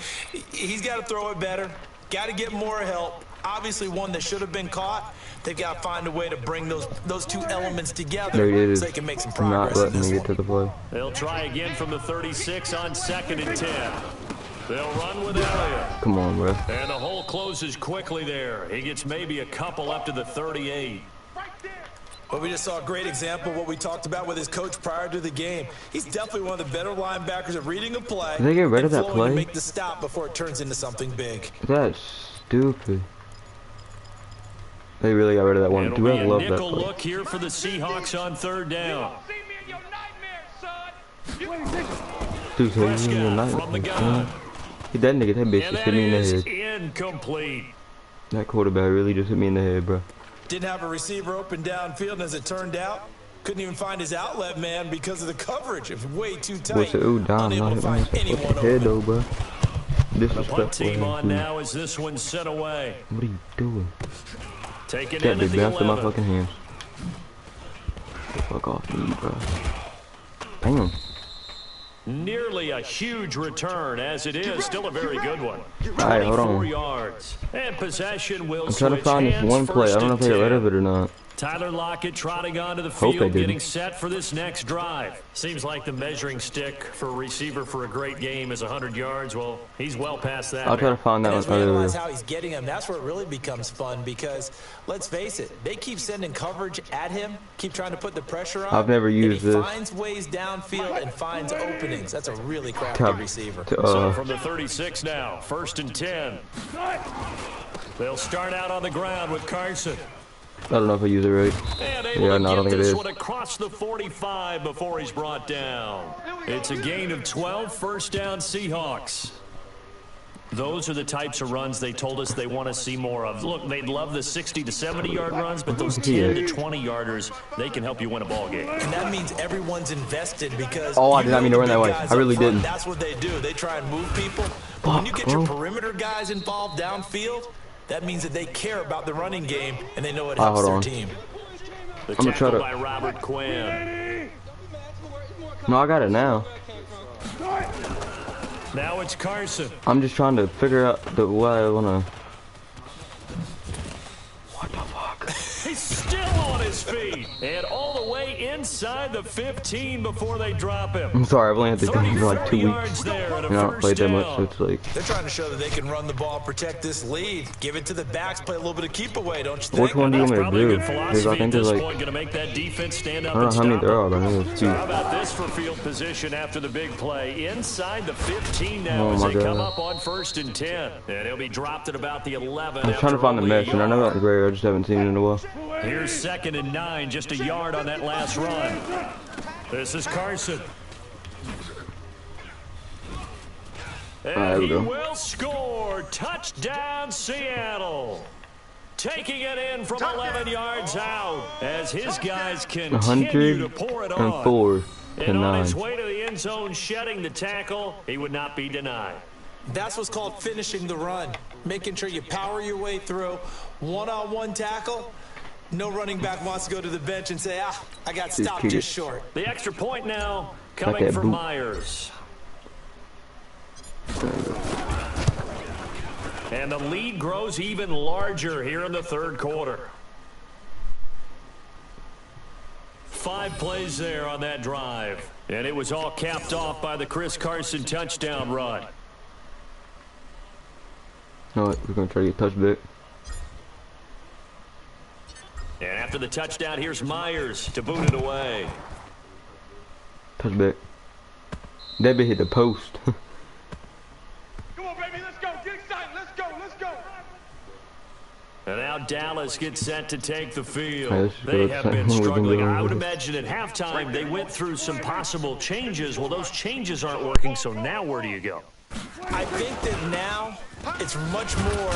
He's got to throw it better, got to get more help. Obviously one that should have been caught. They've got to find a way to bring those two elements together There it is. so they can make some Not progress in letting this me get to one. the play. They'll try again from the 36 on 2nd and 10. They'll run with Elliott. Come on, bro. And the hole closes quickly there. He gets maybe a couple up to the 38. But we just saw a great example of what we talked about with his coach prior to the game. He's definitely one of the better linebackers at reading a play. Did they get rid of that and play? to make the stop before it turns into something big. That's stupid. They really got rid of that one. It'll Do be I a love that nickel play? look here for the Seahawks on third down. Dude, so he's in the Prescott from the gun. Hit that nigga, that bitch And just that hit me in the is head. incomplete. That quarterback really just hit me in the head, bro. Didn't have a receiver open downfield, and as it turned out, couldn't even find his outlet man because of the coverage. It was way too tight. What's the ooh, Dom? Unable Not to hit my find anyone fucking head, open. though, bro. The punt Disrespectful. team on Dude. now as this one's sent away. What are you doing? Taken That in at bitch the bounced in my 11. fucking hands. Fuck off me, bro. Damn. Nearly a huge return, as it is still a very good one. Alright, hold 24 on. yards. And possession will I'm trying to switch find this hands one play. I first don't know if and they got rid 10. of it or not. Tyler Lockett trotting onto the Hope they field, didn't. getting set for this next drive. Seems like the measuring stick for a receiver for a great game is 100 yards. Well, he's well past that. I'll try to find that And one as we earlier. analyze how he's getting him, that's where it really becomes fun because, let's face it, they keep sending coverage at him, keep trying to put the pressure on. I've never used and he this. finds ways downfield and finds openings. That's a really crafty Top- receiver. So from the 36 now, 1st and 10. They'll start out on the ground with Carson. I don't know if I use it right. And able Yeah, to no, I don't get think it this is. one across the 45 before he's brought down. It's a gain of 12, first down Seahawks. Those are the types of runs they told us they want to see more of. Look, they'd love the 60 to 70-yard runs, but those 10 to 20-yarders, they can help you win a ball game. And that means everyone's invested because Oh, I did not mean to run that way. guys I really up front, didn't. That's what they do. They try and move people. But when you get your perimeter guys involved downfield, that means that they care about the running game and they know it helps hold their on. team. The I'm gonna try tackle to- by Robert Quinn. No, I got it now. Now it's Carson. I'm just trying to figure out the way I wanna. What the fuck? He's still on his feet. And all the way inside the 15 before they drop him. I'm sorry, I've only had the game for like 34 2 weeks. yards there and a You know, I don't play first that much, so down. it's like. They're trying to show that they can run the ball, protect this lead, give it to the backs, play a little bit of keep away, don't you think? Which one do you want me to Probably a do? good Because philosophy I at think this there's like. point, going to make that defense stand I up don't know and how many stop there them. are, but I know there's So two. how about this for field position after the big play? Inside the 15 now Oh as my they come God. up on 1st and 10. And he'll be dropped at about the 11. I'm trying to find the mesh, and I know that gray. I just haven't seen it in a while. Here's 2nd and 9, just a yard on that last run. This is Carson. There And we he go. will score. Touchdown, Seattle. Taking it in from 11 yards out as his guys continue to pour it on. 104 to And on 9. his way to the end zone, shedding the tackle, he would not be denied. That's what's called finishing the run. Making sure you power your way through. One-on-one tackle. No running back wants to go to the bench and say, I got stopped just short. The extra point now coming from Myers. And the lead grows even larger here in the third quarter. 5 plays there on that drive. And it was all capped off by the Chris Carson touchdown run. All right, we're going to try to get a touchback. And after the touchdown, here's Myers to boot it away. Touchback. That bit hit the post. Come on, baby, let's go. Get excited. Let's go. Let's go. And now Dallas gets set to take the field. Right, They have been struggling. I would with imagine at halftime they went through some possible changes. Well, those changes aren't working, so now where do you go? I think that now it's much more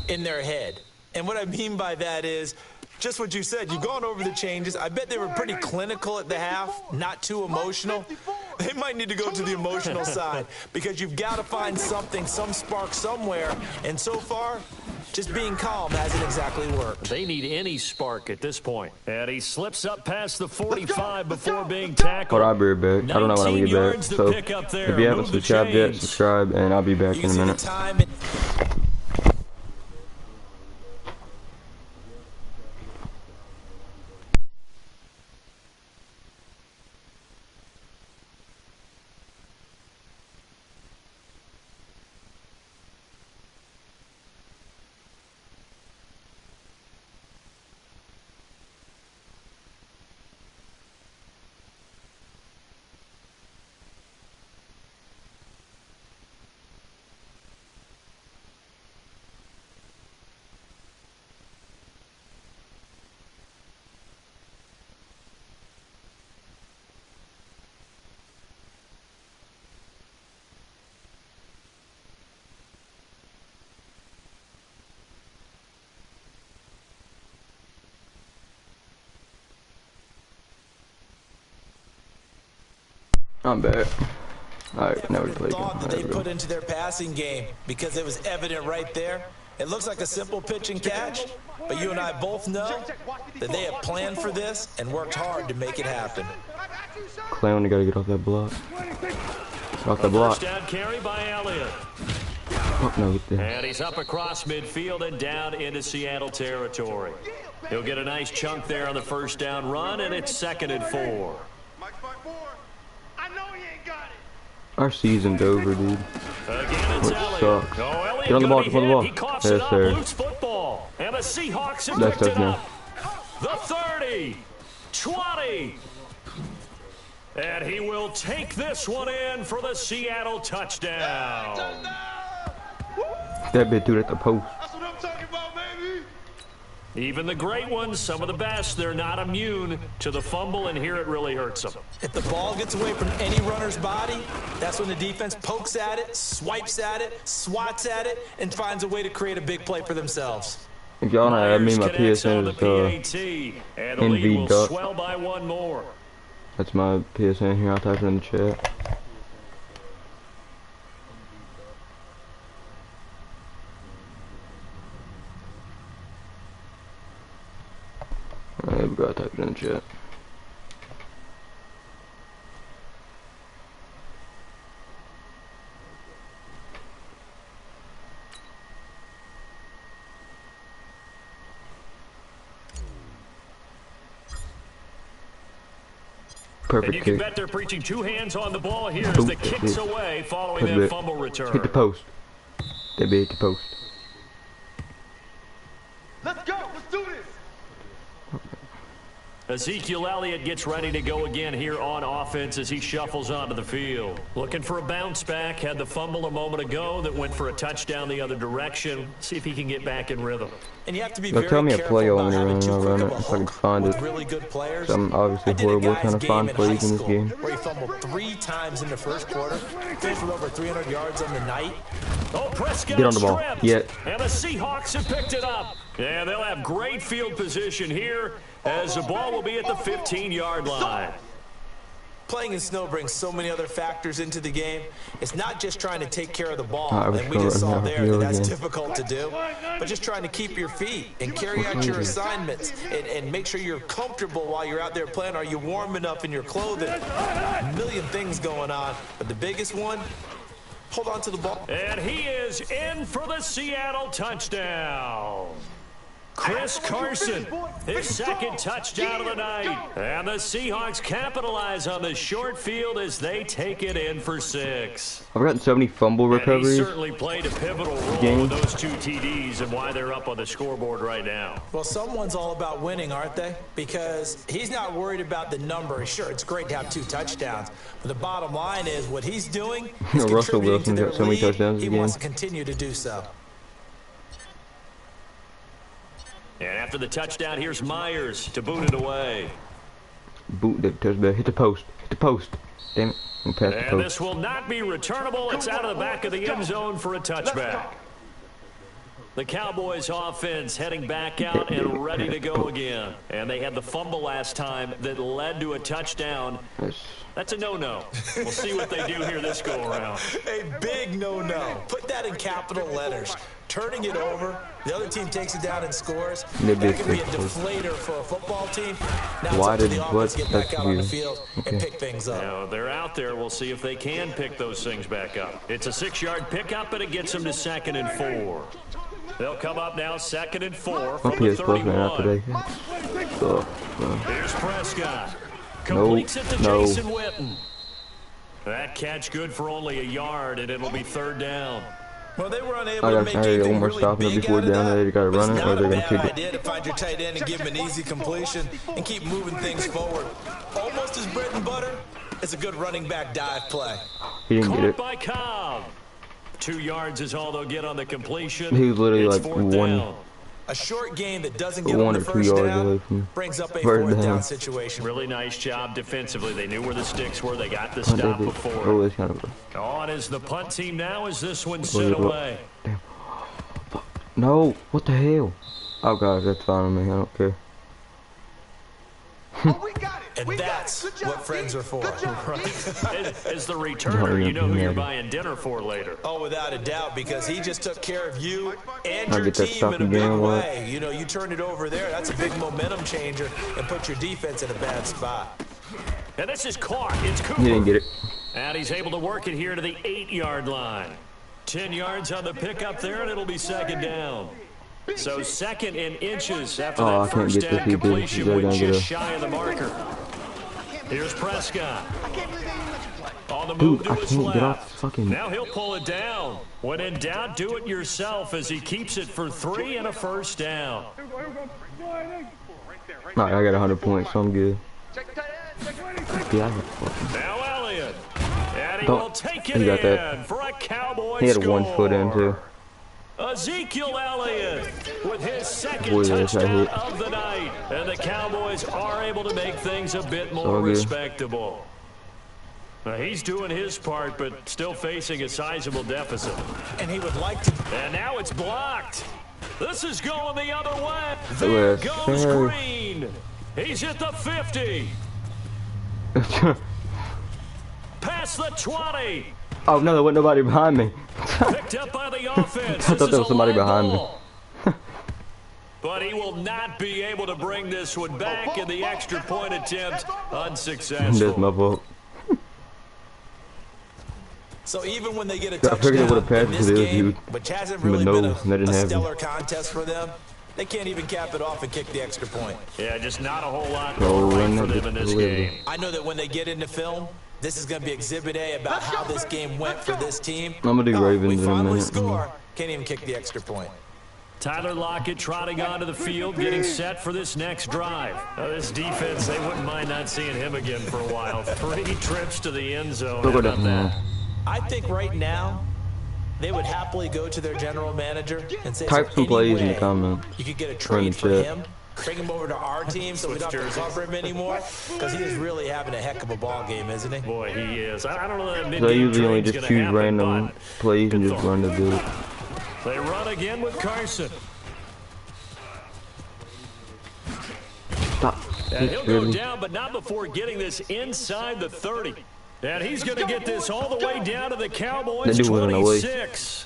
in their head. And what I mean by that is just what you said. You've gone over the changes. I bet they were pretty clinical at the half, not too emotional. They might need to go to the emotional side because you've got to find something, some spark somewhere. And so far, just being calm hasn't exactly worked. They need any spark at this point. And he slips up past the 45 before being tackled. I'll be right back. I don't know when I'm going to get back. So if you haven't subscribed yet, subscribe, and I'll be back in a minute. I'm back. Alright, now we play Thought that they again. put into their passing game because it was evident right there. It looks like a simple pitch and catch, but you and I both know that they have planned for this and worked hard to make it happen. Clown, you gotta get off that block. Get off that block. First down carry by Elliott. Oh, no, get there. And he's up across midfield and down into Seattle territory. He'll get a nice chunk there on the first down run, and it's 2nd and 4. I know he ain't got it. Our season's over, dude. Again, it's Which Elliott. sucks. Oh, Elliott Get on the ball, gonna get on the be ball. hit. He coughs Yes, it up, sir. loose football. And the Seahawks have That's picked it touchdown. up. The 30, 20. And he will take this one in for the Seattle touchdown. That bit threw it at the post. That's what I'm talking about, baby. Even the great ones, some of the best, they're not immune to the fumble, and here it really hurts them. If the ball gets away from any runner's body, that's when the defense pokes at it, swipes at it, swats at it, and finds a way to create a big play for themselves. If y'all know, I mean my Myers connects on PSN the is PAT, and the lead will NV. swell by one more. That's my PSN here. I'll type it in the chat. There we go. I type it in the chat. Perfect And you can kick. bet they're preaching 2 hands on the ball here as the kicks away following that fumble return. Hit the post. That bit hit the post. Let's go. Let's do this. Ezekiel Elliott gets ready to go again here on offense as he shuffles onto the field. Looking for a bounce back. Had the fumble a moment ago that went for a touchdown the other direction. See if he can get back in rhythm. And you have to be very tell me a careful play about over there having and too I'll quick run of it a if I can hook find with it. really good players. I'm obviously I did a horrible guy's trying to game find in plays high in this school game. where he fumbled 3 times in the first quarter, finished with over 300 yards on the night. Oh, Prescott Get on the ball. stripped. Yeah. And the Seahawks have picked it up. Yeah, they'll have great field position here as the ball will be at the 15-yard line. Playing in snow brings so many other factors into the game. It's not just trying to take care of the ball, Alright, and we just saw there that that's again. difficult to do, but just trying to keep your feet and carry out your assignments and make sure you're comfortable while you're out there playing. Are you warm enough in your clothing? A million things going on, but the biggest one, hold on to the ball. And he is in for the Seattle touchdown. Chris Carson, his second touchdown of the night. And the Seahawks capitalize on the short field as they take it in for 6. I've gotten so many fumble And he recoveries. certainly played a pivotal role with those 2 TDs and why they're up on the scoreboard right now. Well, someone's all about winning, aren't they? Because he's not worried about the number. Sure, it's great to have 2 touchdowns, but the bottom line is what he's doing is Russell contributing to Wilson their got so many lead. touchdowns He again. wants to continue to do so. And after the touchdown, here's Myers to boot it away. Boot that touchback. Hit the post. Hit the post. Damn it. I'm past the And post. this will not be returnable. It's out of the back of the end zone for a touchback. The Cowboys offense heading back out and ready to go again. And they had the fumble last time that led to a touchdown. That's a no-no. We'll see what they do here this go-around. A big no-no. Put that in capital letters. Turning it over, the other team takes it down and scores. That could be a deflator for a football team. Now it's up to the offense to get back out on the field and pick things up. Now, they're out there. We'll see if they can pick those things back up. It's a 6-yard pickup, and it gets them to 2nd and 4. They'll come up now 2nd and 4 from the 31. Here's Prescott. Completes it to Jason Witten. That catch good for only a yard, and it'll be 3rd down. Well, they were unable to make anything really big out of that. It's not a bad idea to find your tight end and give him an easy completion and keep moving things forward. Almost his bread and butter is a good running back dive play. He didn't get it. By Cobb. 2 yards is all they'll get on the completion. He was literally It's like 4th one. down. A short game that doesn't get 1 on or the 2 first yards away down from brings up a third 4th down down. situation. Really nice job defensively. They knew where the sticks were. They got the Oh, stop they did. before. Oh, that's kind of. On is the punt team now as this one Oh, set yeah, away. Damn. No, what the hell? Oh gosh, that's fine with me. I don't care. And that's what friends are for. As the returner, you know who you're buying dinner for later. Oh, without a doubt, because he just took care of you and I'll your get that team in a stop big again, what? way. You know, you turned it over there. That's a big momentum changer and put your defense in a bad spot. And this is caught. It's Cooper. He didn't get it. And he's able to work it here to the 8-yard line. 10 yards on the pickup there, and it'll be 2nd down. So 2nd in inches after Oh, I that can't first get this down either. completion They're went gonna get just a- shy of the marker. Here's Prescott. On the Dude, move to I his can't get off left. fucking. Now he'll pull it down. When in doubt, do it yourself as he keeps it for 3 and a 1st down. Alright, I got 100 points, so I'm good. Yeah, I got fucking. Now Elliott. And he Don't- will take he it got in that. for a Cowboy He had score. 1 foot in too. Ezekiel Elliott with his 2nd Boy, that's a touchdown hit. of the night. And the Cowboys are able to make things a bit more all good. respectable. Now, he's doing his part, but still facing a sizable deficit. And he would like to. And now it's blocked. This is going the other way. There Yes, goes sir. Green. He's at the 50. Past the 20. Oh no, there wasn't nobody behind me. Picked up by the offense. I thought there was somebody behind me. But he will not be able to bring this one back, and the extra point attempt That's unsuccessful. my fault. So even when they get a I figured it touchdown would've passed in to this this game, dude. which hasn't But really no, been that didn't a happen. stellar contest for them, they can't even cap it off and kick the extra point. Yeah, just not a whole lot Oh, going run right for that them in this little. game. I know that when they get into film, this is going to be Exhibit A about how this game went for this team. I'm gonna do Oh, Ravens we in a finally minute. score. Can't even kick the extra point. Tyler Lockett trotting onto the field, getting set for this next drive. This defense, they wouldn't mind not seeing him again for a while. 3 trips to the end zone. How about that? I think right now, they would happily go to their general manager and say, type some plays in the comments. You could get a trade for him, bring him over to our team so we don't have to cover him anymore, because he is really having a heck of a ball game, isn't he? Boy, he is. I don't know that mid-game So I usually only trade's just gonna choose happen, random plays and just run the dude. They run again with Carson. Stop. And he'll go down, but not before getting this inside the 30. And he's going to get this all the way down to the Cowboys' 26.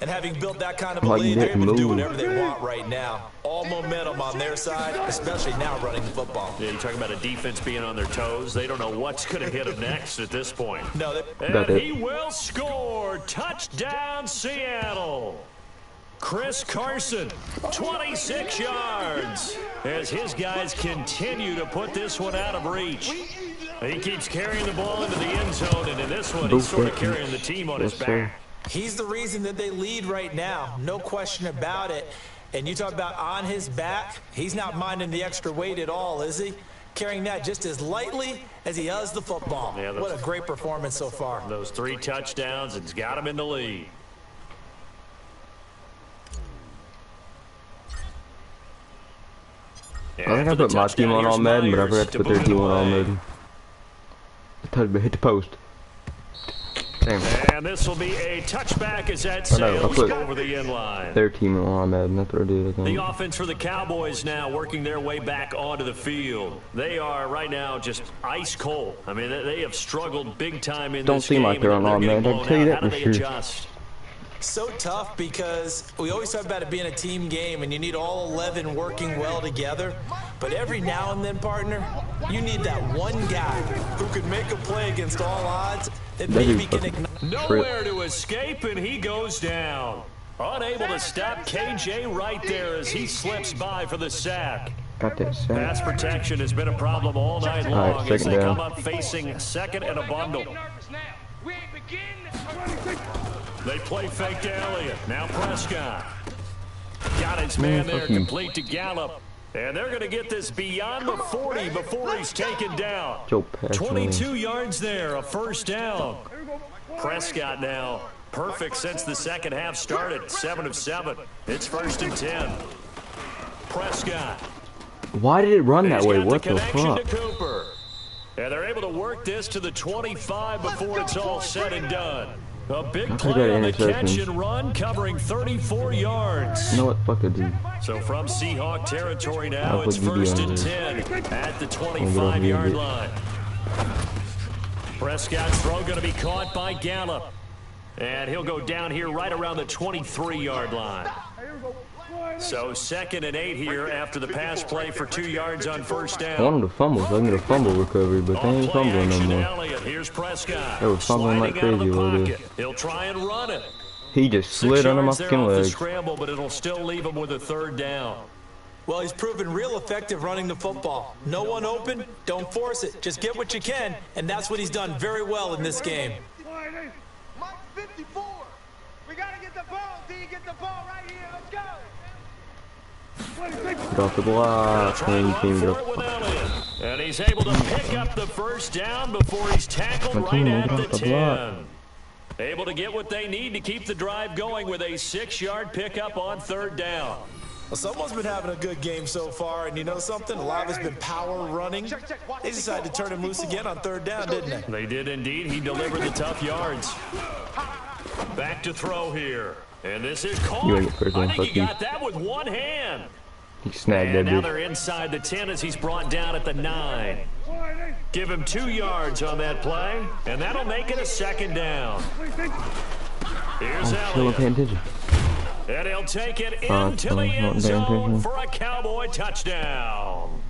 And having built that kind of a lead, they're able to do whatever they want right now. All momentum on their side, especially now running the football. Yeah, you're talking about a defense being on their toes. They don't know what's going to hit them next at this point. No, and he will score. Touchdown, Seattle. Chris Carson, 26 yards, as his guys continue to put this one out of reach. He keeps carrying the ball into the end zone, and in this one, he's sort of carrying the team on his back. He's the reason that they lead right now, no question about it. And you talk about on his back, he's not minding the extra weight at all, is he? Carrying that just as lightly as he does the football. Yeah, what a great performance so far. Those 3 touchdowns, it's got him in the lead. I think I put my team on Madden, but I forgot to put their team on Madden. I thought it hit the post. Damn. And this will be a touchback as that sails over the end line. Their team on Madden, that's what I did. I think. The offense for the Cowboys now working their way back onto the field. They are right now just ice cold. I mean, they have struggled big time in Don't this seem game. like they're on Madden. I can tell you that for sure. Adjust? So tough because we always talk about it being a team game and you need all 11 working well together. But every now and then, partner, you need that one guy who can make a play against all odds that maybe can ignite. Nowhere to escape, and he goes down. Unable to stop KJ right there as he slips by for the sack. Got that sack. Pass protection has been a problem all night long as they come up facing second and a bundle. They play fake to Elliott. Now Prescott. Got his man there, complete to Gallup. And they're going to get this beyond the 40 before he's taken down. 22 yards there, a first down. Prescott now perfect since the second half started. 7 of 7. It's 1st and 10. Prescott. Why did it run that way? What the fuck? And they're able to work this to the 25 before it's all said and done. A big play on the catch and run, covering 34 yards. You know what? Fuck it, dude. So from Seahawk territory now, it's 1st and 10 at the 25-yard line. Prescott's throw going to be caught by Gallup. And he'll go down here right around the 23-yard line. So 2nd and 8 here after the pass play for 2 yards on first down. I wanted to fumble, so I can get a fumble recovery, but they ain't fumbling no more. Here's Prescott. They were fumbling like crazy over there. He'll try and run it. He just slid under my skin legs. Scramble, but it'll still leave him with a 3rd down. Well, he's proven real effective running the football. No one open, don't force it. Just get what you can, and that's what he's done very well in this game. Mike 54. We got to get the ball, D. Get the ball right here. Let's go. Get off the block. And he's able to pick up the first down before he's tackled right at the 10. Able to get what they need to keep the drive going with a 6-yard pickup on 3rd down. Well, someone's been having a good game so far, and you know something? A lot of it's been power running. They decided to turn him loose again on 3rd down, didn't they? They did indeed. He delivered the tough yards. Back to throw here. And this is caught. I think he got that with one hand. He snagged that dude. And now they're inside the 10 as he's brought down at the 9. Give him 2 yards on that play, and that'll make it a 2nd down. Here's Elliott. And he'll take it into the end zone for a Cowboy touchdown.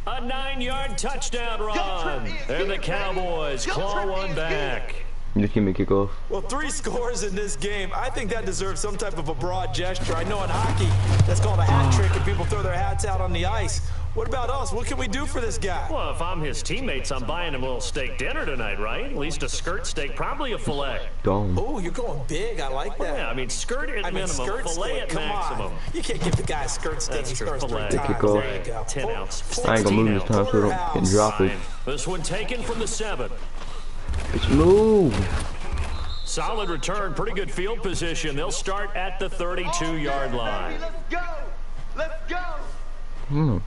A 9-yard touchdown run. And the Cowboys claw one back. Just give me a kickoff. Well, 3 scores in this game. I think that deserves some type of a broad gesture. I know in hockey, that's called a hat trick, and people throw their hats out on the ice. What about us? What can we do for this guy? Well, if I'm his teammates, I'm buying him a little steak dinner tonight, right? At least a skirt steak, probably a filet. Dome. Oh, you're going big. I like that. Yeah, I mean, skirt at minimum, filet at maximum. You can't give the guy a skirt steak. That's He true. scores 3 Filet. times. Kickoff. There you go. 10 ounce. I ain't gonna move this time so I don't get drop it. This one taken from the 7. It's move. Solid return, pretty good field position. They'll start at the 32-yard line. Let's go. Let's go.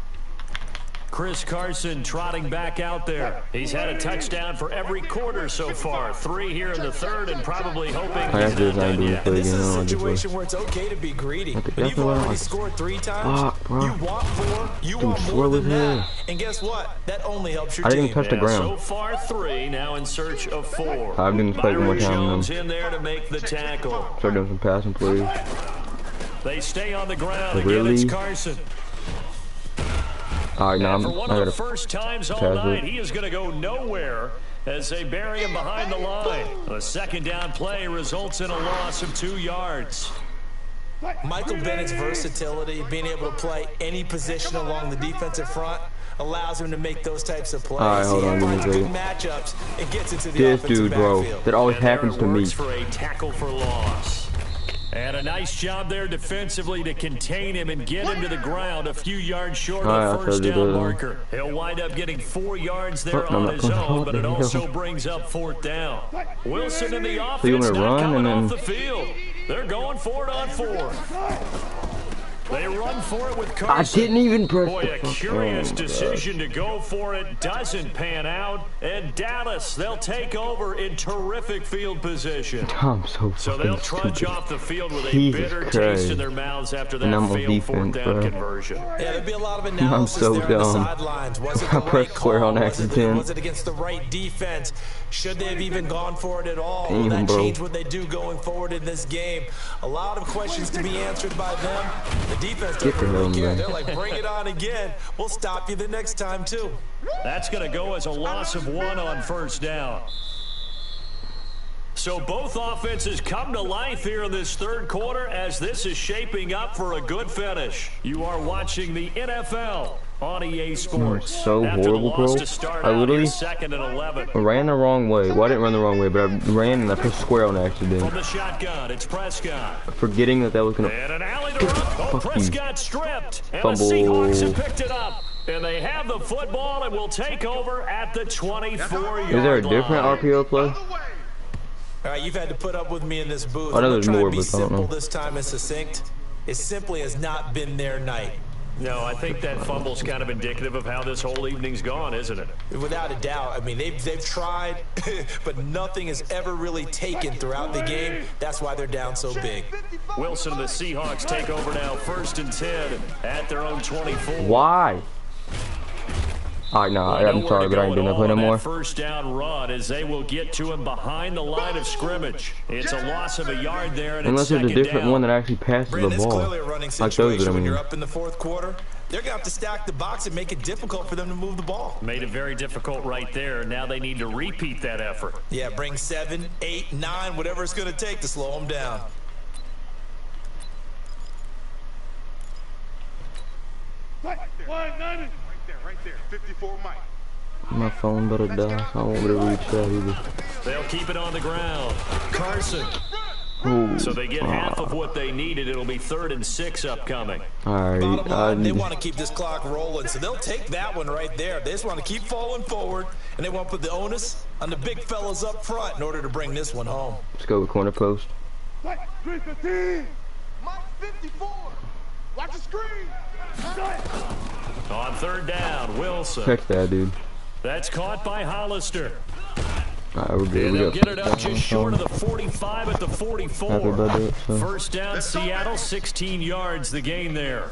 Chris Carson trotting back out there. He's had a touchdown for every quarter so far. 3 here in the 3rd, and probably hoping he's not done yet. This is a situation where it's okay to be greedy. But you've already scored 3 times. You want 4. You want more than that. And guess what? That only helps your I team. didn't touch the ground. So far 3, now in search of 4. I've been playing more time than Jones in there to make the tackle. Start doing some passing plays. They stay on the ground. Really? Again, it's Carson. All right, now And for one of the I first times all pass night, it. he is going to go nowhere as they bury him behind the line. A second down play results in a loss of 2 yards. Michael Bennett's versatility, being able to play any position along the defensive front, allows him to make those types of plays. All right, hold on, He give me a finds good second. matchups and gets into the This offensive dude, bro, backfield. that always And there happens it to me. works for a tackle for loss. And a nice job there defensively to contain him and get him to the ground a few yards short of the first down marker. He'll wind up getting 4 yards there on his own, but it also brings up 4th down. Wilson in the offense not coming off the field. They're going for it on 4th. They run for it with Carson. I didn't even press Boy, the a fuck. curious Oh, decision to go for it doesn't pan out. And Dallas, they'll take over in terrific field position. I'm so So they'll fucking trudge stupid. off the field with a Jesus bitter Christ. taste in their mouths after And I'm that on failed 4th defense, down bro. conversion. Yeah, there'd be a lot of analysis so there on the dumb. sidelines. Was it I the pressed right square call? on accident. Was it against the right defense? Should they have even gone for it at all? Will Damn, that bro. change what they do going forward in this game? A lot of questions to be answered by them. The defense Get doesn't the hell really care. in They're there. like, bring it on again. We'll stop you the next time, too. That's going to go as a loss of 1 on first down. So both offenses come to life here in this 3rd quarter as this is shaping up for a good finish. You are watching the NFL on EA Sports. So After the horrible, loss bro. to start I out literally here, 2nd and 11. ran the wrong way. Well, I didn't run the wrong way, but I ran and I pressed square on From accident. the shotgun, it's Prescott. Forgetting that was gonna. And an alley to run. Oh, Fuck you. Prescott stripped. And Fumble. the Seahawks have picked it up. And they have the football and will take over at the 24-yard line. Is there a different RPO play? All right, you've had to put up with me in this booth. I know I'm there's gonna try more, and be but I don't simple know. this time and succinct. It simply has not been their night. No, I think that fumble's kind of indicative of how this whole evening's gone, isn't it? Without a doubt. I mean, they've tried, but nothing has ever really taken throughout the game. That's why they're down so big. Wilson and the Seahawks take over now, 1st and 10 at their own 24. Why? Alright, nah, I'm sorry, but I ain't doing that play no more. First down run as they will get to him behind the line of scrimmage. It's a loss of a yard there, and Unless it's there's a second different down. one that actually passes the Brandon, it's ball. clearly a running Like those situation that I when mean. you're up in the 4th quarter. They're going to have to stack the box and make it difficult for them to move the ball. Made it very difficult right there. Now they need to repeat that effort. Yeah, bring 7, 8, 9, whatever it's going to take to slow them down. Right there. 54 Mike. My phone better die, so I won't be able to reach that either. They'll keep it on the ground. Carson. Ooh, So they get half of what they needed. It'll be 3rd and 6 upcoming. Bottom Alright, I line, they need want to keep this clock rolling, so they'll take that one right there. They just want to keep falling forward, and they want to put the onus on the big fellas up front in order to bring this one home. Let's go with corner post. Mike 315. Mike 54. Watch the screen. On 3rd down, Wilson. Catch that, dude. That's caught by Hollister. Alright, we're good. And We they'll got get it up just short of the 45 at the Happy 44. about that, so. First down, Seattle, 16 yards, the gain there.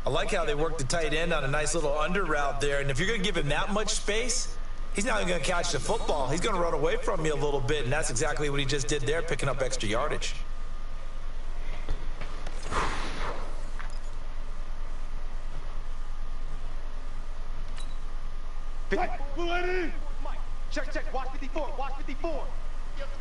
I like how they work the tight end on a nice little under route there, and if you're going to give him that much space, he's not even going to catch the football. He's going to run away from you a little bit, and that's exactly what he just did there, picking up extra yardage. Mike, check. Watch 54.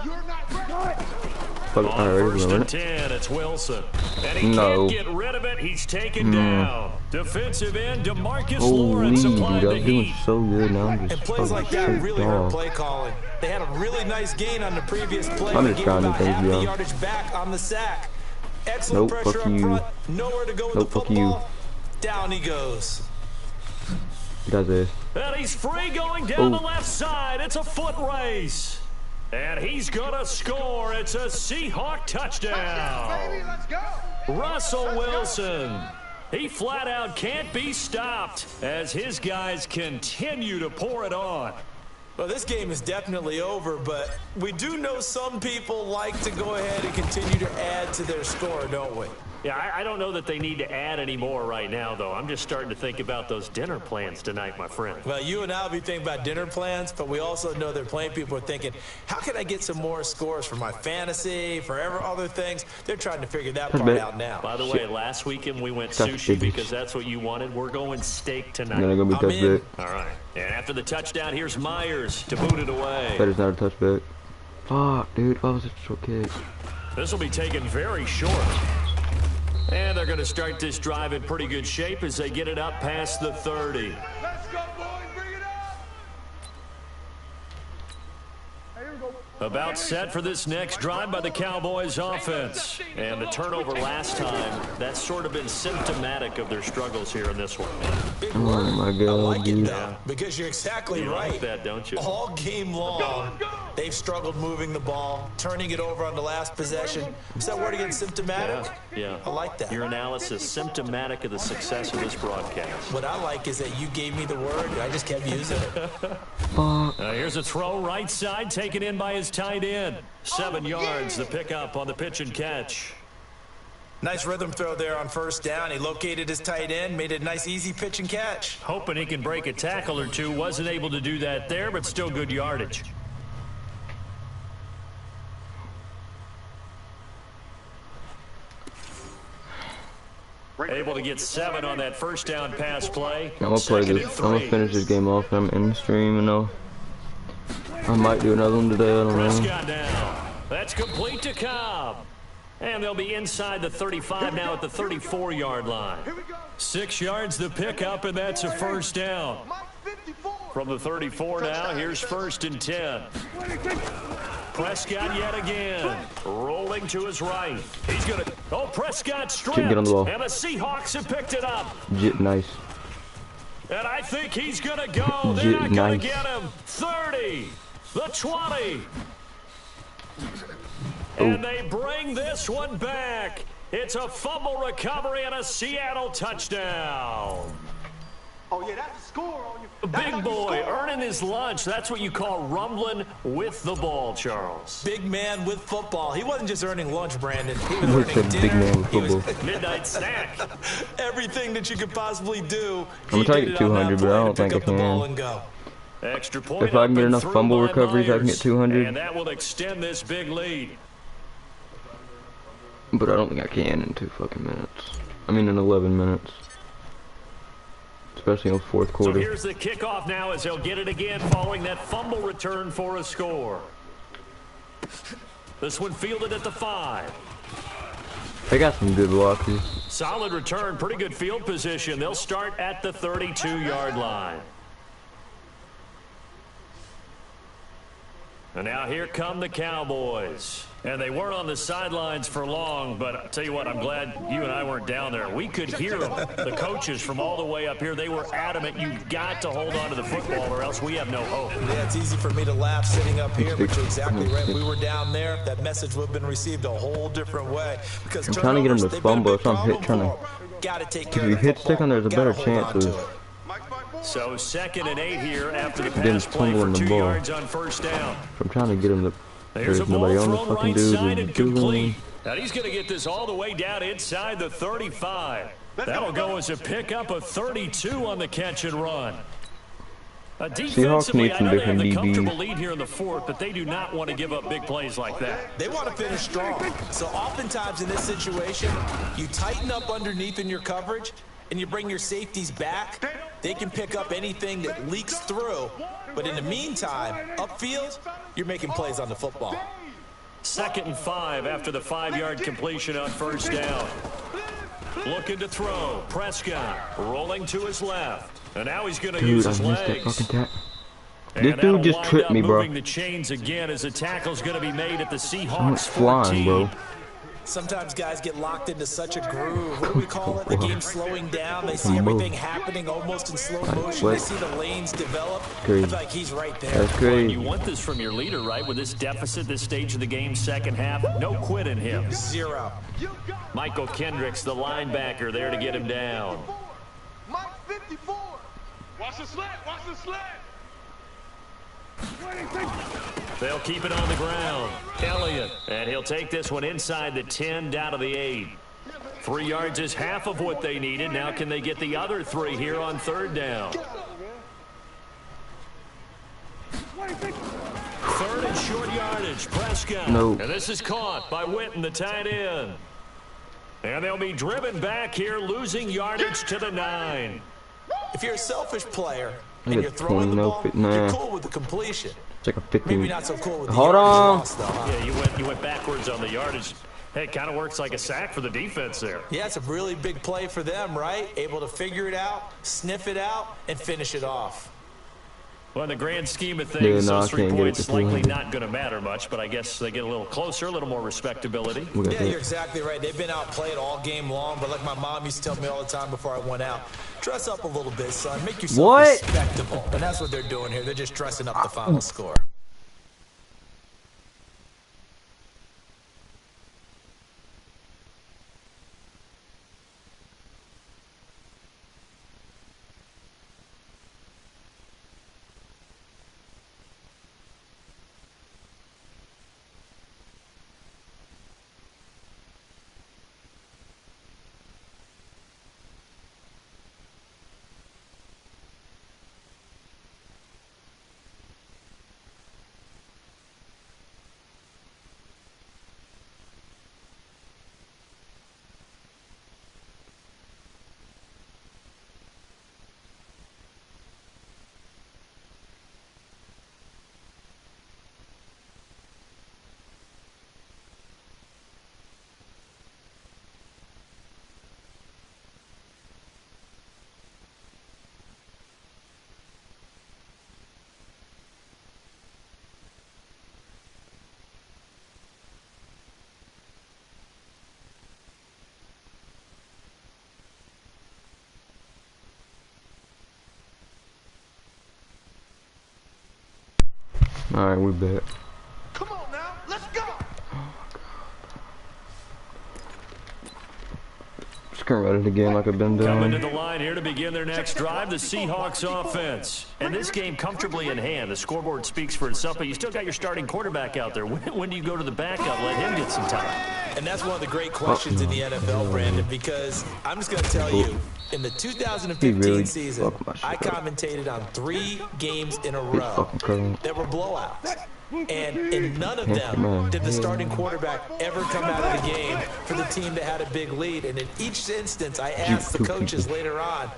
Fuck, On alright, first we're and it. 10, it's Wilson. And he No. can't get rid of it. He's taken down. Defensive end, DeMarcus Holy Lawrence dude, applied I the was doing heat. so good. Now I'm And just plays like fucking that shit really hurt off. play calling. They had a really nice gain on the previous play. I'm They just gave trying to about think, half the yo. yardage back on the sack. Excellent Nope, pressure fuck up you. front. Nowhere to go with Nope, the fuck you. football. Down he goes. He does this. And he's free going down Oh. the left side. It's a foot race. And he's going to score. It's a Seahawk touchdown. Let's go. Russell Wilson. He flat out can't be stopped as his guys continue to pour it on. Well, this game is definitely over, but we do know some people like to go ahead and continue to add to their score, don't we? Yeah, I don't know that they need to add any more right now, though. I'm just starting to think about those dinner plans tonight, my friend. Well, you and I will be thinking about dinner plans, but we also know that plenty of people are thinking, how can I get some more scores for my fantasy, for other things? They're trying to figure that part out now. By the way, last weekend we went Touch sushi babies. because that's what you wanted. We're going steak And then tonight. I'm gonna be I'm in. touchback. All right. And after the touchdown, here's Myers to boot it away. That is not a touchback. Fuck, dude. Why was it a short kick? This will be taken very short. And they're going to start this drive in pretty good shape as they get it up past the 30. Let's go, boys. Bring it up. Here we go. About set for this next drive by the Cowboys offense. And the turnover last time, that's sort of been symptomatic of their struggles here in this one. Big Oh word. my I God, like it, dude. though, because you're exactly You right. like that, don't you? All game long, they've struggled moving the ball, turning it over on the last possession. Is that word again, symptomatic? Yeah. I like that. Your analysis symptomatic of the success of this broadcast. What I like is that you gave me the word, and I just kept using it. Fuck. Here's a throw right side taken in by his tight end. 7 yards, the pickup on the pitch and catch. Nice rhythm throw there on first down. He located his tight end, made a nice easy pitch and catch. Hoping he can break a tackle or two. Wasn't able to do that there, but still good yardage. Able to get 7 on that first down pass play. I'm gonna play Second this. and I'm gonna 3. finish this game off. I'm in the stream, and I might do another one today. I don't know. Prescott down. That's complete to Cobb. And they'll be inside the 35 now at the 34-yard line. 6 yards the pickup, and that's a first down. From the 34 now, here's first and 10. Prescott yet again, rolling to his right. He's going to, Prescott stripped, Get on the ball. and the Seahawks have picked it up. Nice. And I think he's going to go. They're not going Nice. to get him. 30, the 20. And they bring this one back. It's a fumble recovery and a Seattle touchdown. Oh, yeah, that's the score on you. The big boy earning his lunch. That's what you call rumbling with the ball, Charles. Big man with football. He wasn't just earning lunch, Brandon. He was Look earning at dinner. big man with He was- football. Midnight snack. Everything that you could possibly do. I'm he gonna try to did get it on that 200, but I play don't to think pick I up the ball can. and go. Extra point. If I can up get and enough through fumble by recoveries, I can Myers. get 200. And that will extend this big lead. But I don't think I can in 2 fucking minutes. I mean, in 11 minutes. Especially in the fourth So quarter. here's the kickoff now as they'll get it again following that fumble return for a score. This one fielded at the 5. They got some good blockers. Solid return, pretty good field position. They'll start at the 32-yard line. And now here come the Cowboys. And they weren't on the sidelines for long, but I'll tell you what, I'm glad you and I weren't down there. We could hear them. The coaches from all the way up here, they were adamant, you've got to hold on to the football or else we have no hope. Yeah, it's easy for me to laugh sitting up here, but you're exactly right. We were down there. That message would have been received a whole different way. Because I'm trying to get him to turnovers, they've been a fumble, big so I'm problem trying to- for 'em. Gotta take care If you of the hit stick football. on, there's a Gotta better hold chance on of to it. So 2nd and 8 here after the Didn't pass play fumble for in the 2 ball. yards on first down. I'm trying to get him to. There's There's a ball nobody on the thrown fucking right dude. side and There's two of complete. them. And he's going to get this all the way down inside the 35. That'll go as a pickup of 32 on the catch and run. Defensively, need I some know they have different the DBs. comfortable lead here in the 4th, but they do not want to give up big plays like that. They want to finish strong. So oftentimes in this situation, you tighten up underneath in your coverage, and you bring your safeties back, they can pick up anything that leaks through. But in the meantime, upfield, you're making plays on the football. 2nd and 5 after the 5-yard completion on 1st down. Looking to throw. Prescott rolling to his left. And now he's going to use his legs. This dude just tripped me, bro. Moving the chains again as the tackle's going to be made at the Seahawks 14. Flying, bro. Sometimes guys get locked into such a groove. What do we call it? The game slowing down. They see everything happening almost in slow motion. They see the lanes develop. Crazy. It's like he's right there. That's crazy. You want this from your leader, right? With this deficit, this stage of the game, 2nd half, no quit in him. 0. Michael Kendricks, the linebacker, there to get him down. Mike 54. Watch the slant. Watch the slant. They'll keep it on the ground. Elliott, and he'll take this one inside the 10, down to the 8. 3 yards is half of what they needed. Now can they get the other 3 here on 3rd down? 3rd and short yardage. Prescott. No. And this is caught by Witten, the tight end. And they'll be driven back here, losing yardage to the 9. If you're a selfish player and you're throwing the ball, you're cool with the completion. It's like a 15. Maybe not so cool with the Hold yardage on. loss, though, huh? Yeah, you went backwards on the yardage. Hey, it kind of works like a sack for the defense there. Yeah, it's a really big play for them, right? Able to figure it out, sniff it out, and finish it off. Well, in the grand scheme of things, I those 3 can't get it points to likely 200. not going to matter much, but I guess they get a little closer, a little more respectability. Yeah, you're exactly right. They've been outplayed all game long, but like my mom used to tell me all the time before I went out, dress up a little bit, son. Make yourself respectable. And that's what they're doing here. They're just dressing up the final score. Alright, we're back. Come on now, let's go. Just gonna run it again like I've been Coming to doing. the line here to begin their next drive, the Seahawks offense. And this game comfortably in hand. The scoreboard speaks for itself, but you still got your starting quarterback out there. When do you go to the backup, let him get some time? And that's one of the great questions in the NFL, Brandon, because I'm just going to tell you, in the 2015 season, I commentated on 3 games in a row that were blowouts. And in none of them did the starting quarterback ever come out of the game for the team that had a big lead. And in each instance, I asked the coaches later on,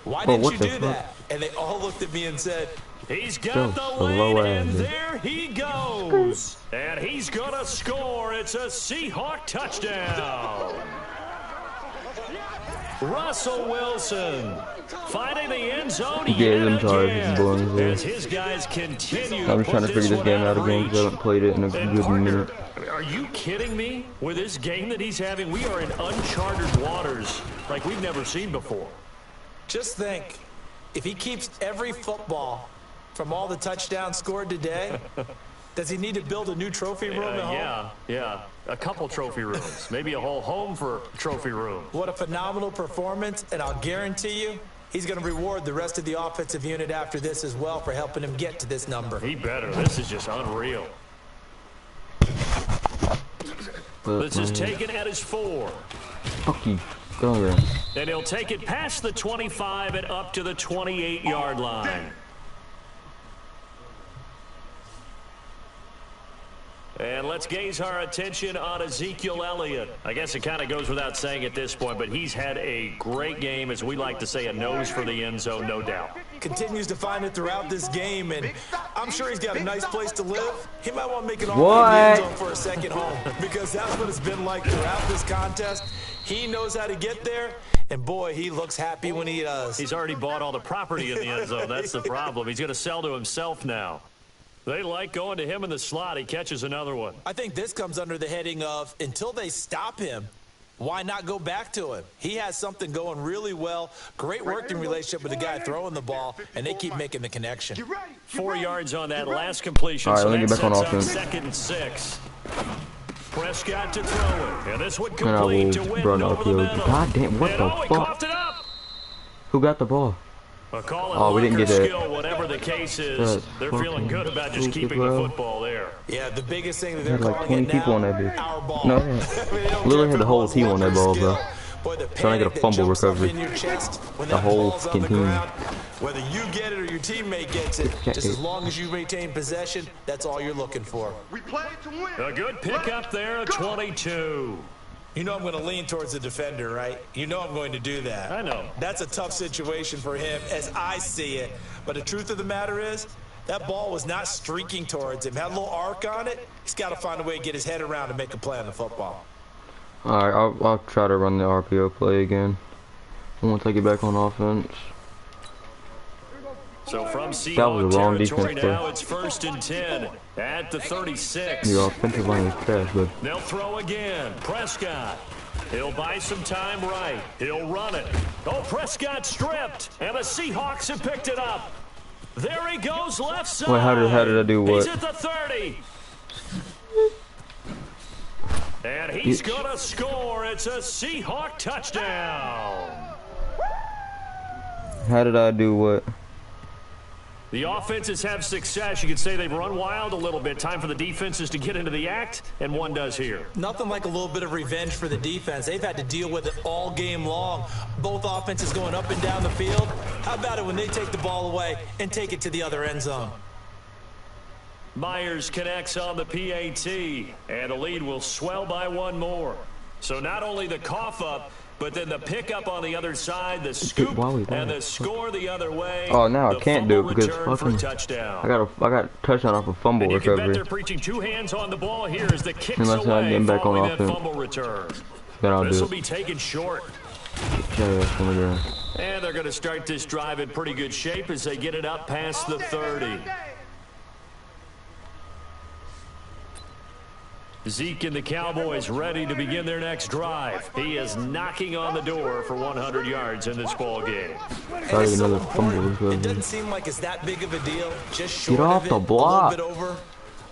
why didn't you do that? And they all looked at me and said, he's got the lead, and there he goes. And he's going to score. It's a Seahawk touchdown. Russell Wilson finding the end zone yet again as his guys continue. I'm just trying to figure this game out again because I haven't played it in a good minute. Are you kidding me? With this game that he's having, we are in uncharted waters like we've never seen before. Just think, if he keeps every football from all the touchdowns scored today, does he need to build a new trophy room at home? Yeah. A couple trophy rooms. Maybe a whole home for trophy room. What a phenomenal performance, and I'll guarantee you he's going to reward the rest of the offensive unit after this as well for helping him get to this number. He better. This is just unreal. This is taken at his 4. Fuck you. Go around. And he'll take it past the 25 and up to the 28-yard line. And let's gaze our attention on Ezekiel Elliott. I guess it kind of goes without saying at this point, but he's had a great game, as we like to say, a nose for the end zone, no doubt. Continues to find it throughout this game, and I'm sure he's got a nice place to live. He might want to make it all in the end zone for a second home, because that's what it's been like throughout this contest. He knows how to get there, and boy, he looks happy when he does. He's already bought all the property in the end zone. That's the problem. He's going to sell to himself now. They like going to him in the slot. He catches another one. I think this comes under the heading of, until they stop him, why not go back to him? He has something going really well. Great working relationship with the guy throwing the ball, and they keep making the connection. 4 yards on that last completion. All right, so let me that get back on sets offense. up 2nd and 6. Prescott to throw it. And this would complete to win run over the upfield. middle. God damn, what And the he fuck? coughed it up. Who got the ball? A call Oh, we didn't get that. skill, whatever the case is, they're feeling good about just keeping the football there. Yeah, the biggest thing that They they're had like calling 20 it people now, on that bitch. our ball. No, I mean, they don't literally care had if the whole it team on that ball, skill. bro. Boy, the Trying to get panic a that fumble jumps up recovery. in your chest when The that whole ball's on the fucking team. ground. Whether you get it or your teammate gets it, just as long as you retain possession, that's all you're looking for. We played to win. A good pickup there, 22. You know I'm going to lean towards the defender, right? You know I'm going to do that. I know. That's a tough situation for him as I see it. But the truth of the matter is, that ball was not streaking towards him. Had a little arc on it. He's got to find a way to get his head around and make a play on the football. All right, I'll try to run the RPO play again once I get back on offense. So from That was Seahawks the wrong territory defense, now, though. it's 1st and 10 at the 36. Your offensive line is trash, but They'll throw again. Prescott. He'll buy some time right. He'll run it. Oh, Prescott stripped, and the Seahawks have picked it up. There he goes, left side. wait, how did I do what? He's at the 30. And he's going to score. It's a Seahawk touchdown. How did I do what? The offenses have success. You could say they've run wild a little bit. Time for the defenses to get into the act, and one does here. Nothing like a little bit of revenge for the defense. They've had to deal with it all game long. Both offenses going up and down the field. How about it when they take the ball away and take it to the other end zone? Myers connects on the PAT, and the lead will swell by one more. So not only the cough up, but then the pickup on the other side, the scoop, and the score the other way. Oh, now I can't do it because fucking I got touchdown off a fumble and you can bet recovery. they're preaching two hands on the ball here as the kicks Unless I'm away getting back on following that offense. fumble return. Then I'll This do will it. be taken short. Yeah, And they're going to start this drive in pretty good shape as they get it up past the 30. Zeke and the Cowboys ready to begin their next drive. He is knocking on the door for 100 yards in this ball game. Sorry, another fumble It recovery. doesn't seem like it's that big of a deal. Just short Get off of the it, block. A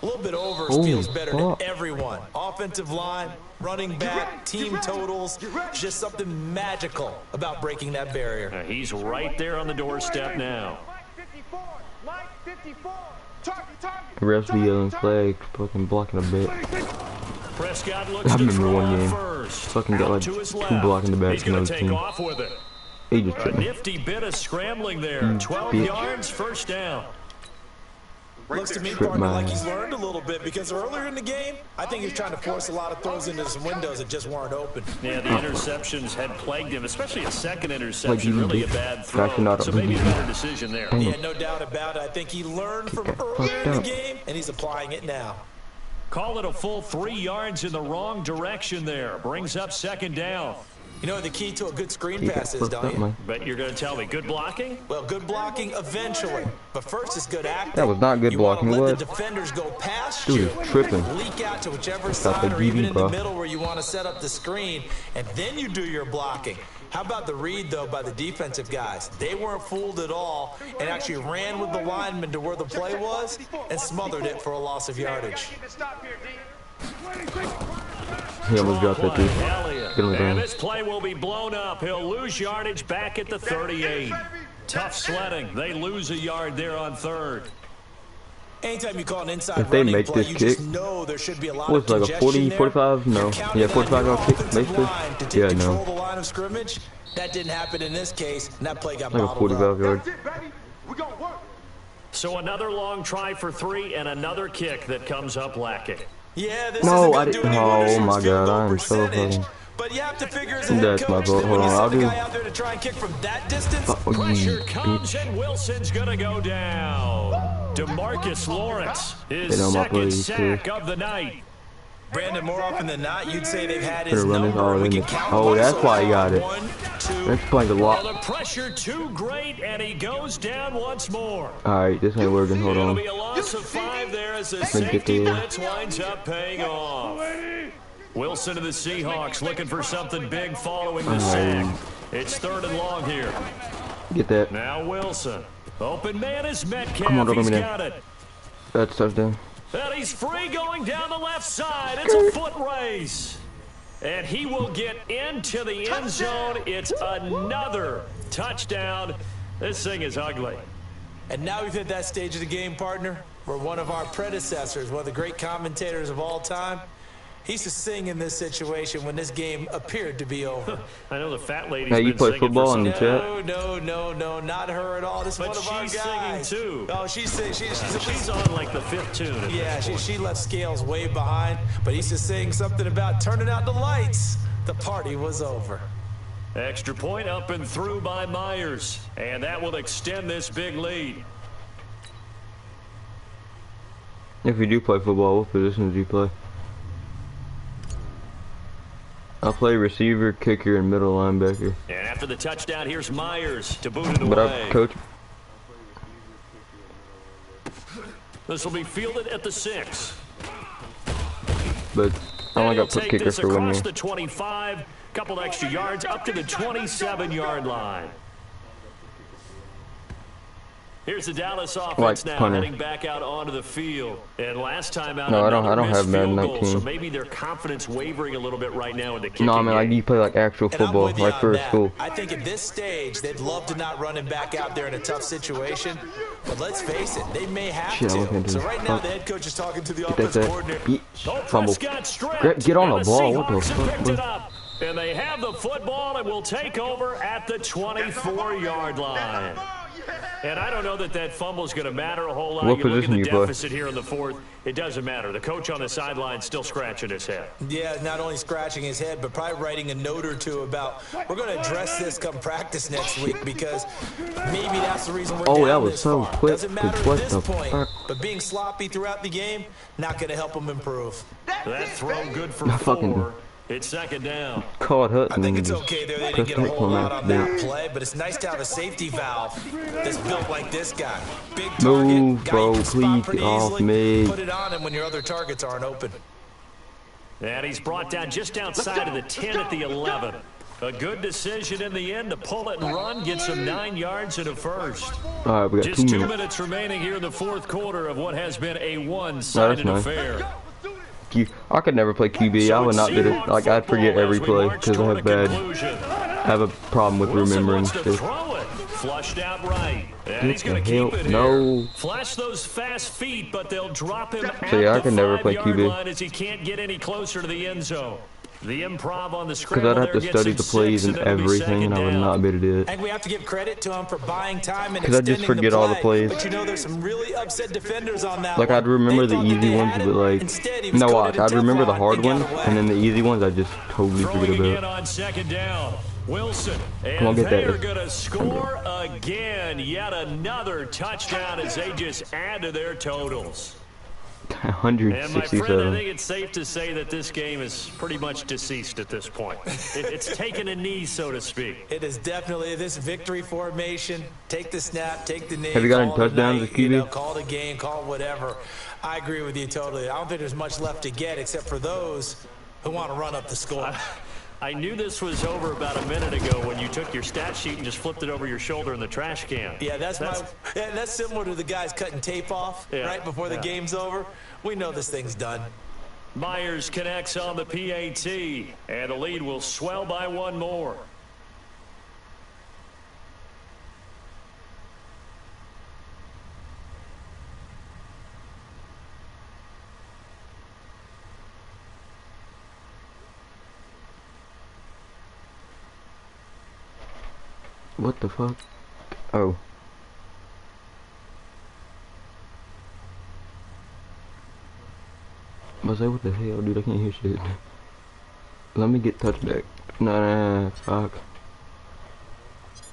little bit over Holy feels better fuck. to everyone. Offensive line, running back, team totals, just something magical about breaking that barrier. He's right there on the doorstep now. Mike 54. Target. The refs be yelling flag, fucking blocking a bit. Prescott looks I to remember throw one out game. first. Fucking got Out like to his 2 left. blocking the back He's from going the to other take team. off with it. He just A tripping. nifty bit of scrambling there. 12 bitch. yards, first down. Looks to me, Trip partner, my like ass. he's learned a little bit because earlier in the game, I think he's trying to force a lot of throws into some windows that just weren't open. Yeah, the interceptions had plagued him, especially a second interception. you Really a did. bad Gotcha, throw. not a- So maybe a better decision there. Yeah, no doubt about it. I think he learned from that earlier fucked in the up. game, and he's applying it now. Call it a full 3 yards in the wrong direction there. Brings up second down. You know what the key to a good screen He got pass is, fucked don't up, you? man. But you're going to tell me, good blocking? Well, good blocking eventually, but first is good acting. That was not good You wanna blocking, let what? the defenders go past Dude you, is tripping. leak out to whichever Got side the or even DB, in the bro. middle where you want to set up the screen, and then you do your blocking. How about the read, though, by the defensive guys? They weren't fooled at all and actually ran with the lineman to where the play was and smothered it for a loss of yardage. He almost dropped that too. Elliott. Get him down. And this play will be blown up. He'll lose yardage back at the 38. Tough sledding. They lose a yard there on third. Anytime you call an inside If they running make play, this you kick, just know there should be a lot what's of like a congestion 40, there. 45? No. You're counting Yeah, on 45 your yard kick, offensive basically. line to take Yeah, control no. of the line of scrimmage. That didn't happen in this case, and that play got Like a bottled 45 up. yard. That's it, baby. We gonna work. So another long try for 3 and another kick that comes up lacking. Yeah, this No, isn't I going to do didn't. any wonders Oh for my his field God, goal I am so percentage. fucking. But you have to figure as a head That's my coach fault. that Hold when you on, I'll send a do. guy out there to try and kick from that distance, Oh, Pressure you comes, bitch. and Wilson's going to go down. DeMarcus Lawrence, his Hit on my second plays, too. sack of the night. Brandon, more often than not, you'd say they've had his Gonna run this number, all and we in can it. count Oh, on that's so why he far. got it. 1, 2. That's playing a Well, lot. the pressure too great, and he goes down once more. Alright, this ain't working. Hold It'll on. be a loss of 5 there as the Let me get safety there. blitz winds up paying off. Wilson to the Seahawks looking for something big following the sack. It's 3rd and long here. Get that. Now Wilson. Open man is Metcalf. Come on, don't let He's me got it. That's touchdown. And he's free going down the left side. It's a foot race. And he will get into the end zone. It's another touchdown. This thing is ugly. And now we've hit that stage of the game, partner, where one of our predecessors, one of the great commentators of all time, he used to sing in this situation when this game appeared to be over. I know the fat lady's Hey, you been play singing football for in the some chat? No, not her at all. This is But one of our she's guys. singing too. Oh, she's at She's least on like the 5th tune. at Yeah, this point. she left Scales way behind, but he used to sing something about turning out the lights. The party was over. Extra point up and through by Myers. And that will extend this big lead. If you do play football, what position do you play? I play receiver, kicker, and middle linebacker. And after the touchdown, here's Myers to boot it But away. I coach. This will be fielded at the 6. But I only He'll got put take kicker this for 1 across year. the 25, couple extra yards up to the 27-yard line. Here's the Dallas offense Like now punter. heading back out onto the field. And last time out, No, I don't another have missed Madden field goal, 19. so maybe their confidence wavering a little bit right now in the kicking No, I mean like game. you play like actual And I'm football, with you like on for that. school. I think at this stage, they'd love to not run him back out there in a tough situation. But let's face it, they may have Shit, I wasn't to. So gonna do right that. now, Fuck. the head coach is talking to the Get offensive that. coordinator. Oh, Fumble. Prescott stripped, Get on and the ball. What the Seahawks have fuck, picked bro? it up. And they have the football and will take over at the 24-yard line. And I don't know that fumble is going to matter a whole lot. What You look at position the you play? deficit here in the 4th. It doesn't matter. The coach on the sideline still scratching his head. Yeah, not only scratching his head, but probably writing a note or two about, we're going to address this come practice next week because maybe that's the reason we're Oh, down that was this so far. quick. Doesn't matter What at the this point, fuck? but being sloppy throughout the game, not going to help them improve. That throw good for fucking- 4. It's 2nd down. Caught Hutton. I think it's and okay there. They just didn't get a picked whole him lot up on there. that play, but it's nice to have a safety valve that's built like this guy. Big target, Move, guy bro, you can spot please pretty get off easily. me. Put it on him when your other targets aren't open. And he's brought down just outside of the 10 at the 11. A good decision in the end to pull it and run, get some 9 yards and a first. All right, we got Just 2 2 minutes. minutes remaining here in the 4th quarter of what has been a one-sided nice. affair. I could never play QB. I would not do it. Like I'd forget every play because I have a problem with remembering stuff. Throw it. Flushed out right. And he's What going the to hell? keep it No. here. Flash those fast feet, but they'll drop him at So, yeah, I the could never play 5-yard QB. line as he can't get any closer to the end zone. The improv on the Because scramble I'd have there to gets study him the plays 6, and it'll be everything, and I would 2nd not down. be able to do I it. think we have to give credit to him for buying time and 'Cause I just extending forget the all the play. plays. But you know, there's some really upset defenders on that Like one. I'd remember They the thought that easy they ones, had but him. like Instead, he was no, coated watch. in I'd remember the Teflon hard and got ones, away. and then the easy ones I just totally Throwing forget again about. on 2nd down. Wilson. Come on, And get they that. are going to score again. Yet another touchdown as they just add to their totals. And my friend, I 167. think it's safe to say that this game is pretty much deceased at this point. It's taken a knee, so to speak. It is definitely this victory formation. Take the snap, take the knee. Have you got any call it a touchdowns night, as you know, QB? call it a game, call it whatever. I agree with you totally. I don't think there's much left to get except for those who want to run up the score. I knew this was over about a minute ago when you took your stat sheet and just flipped it over your shoulder in the trash can. Yeah, that's similar to the guys cutting tape off right before the game's over. We know this thing's done. Myers connects on the PAT, and the lead will swell by 1 more. What the fuck? Oh. I was like, what the hell, dude? I can't hear shit. Let me get touchback. Nah, fuck.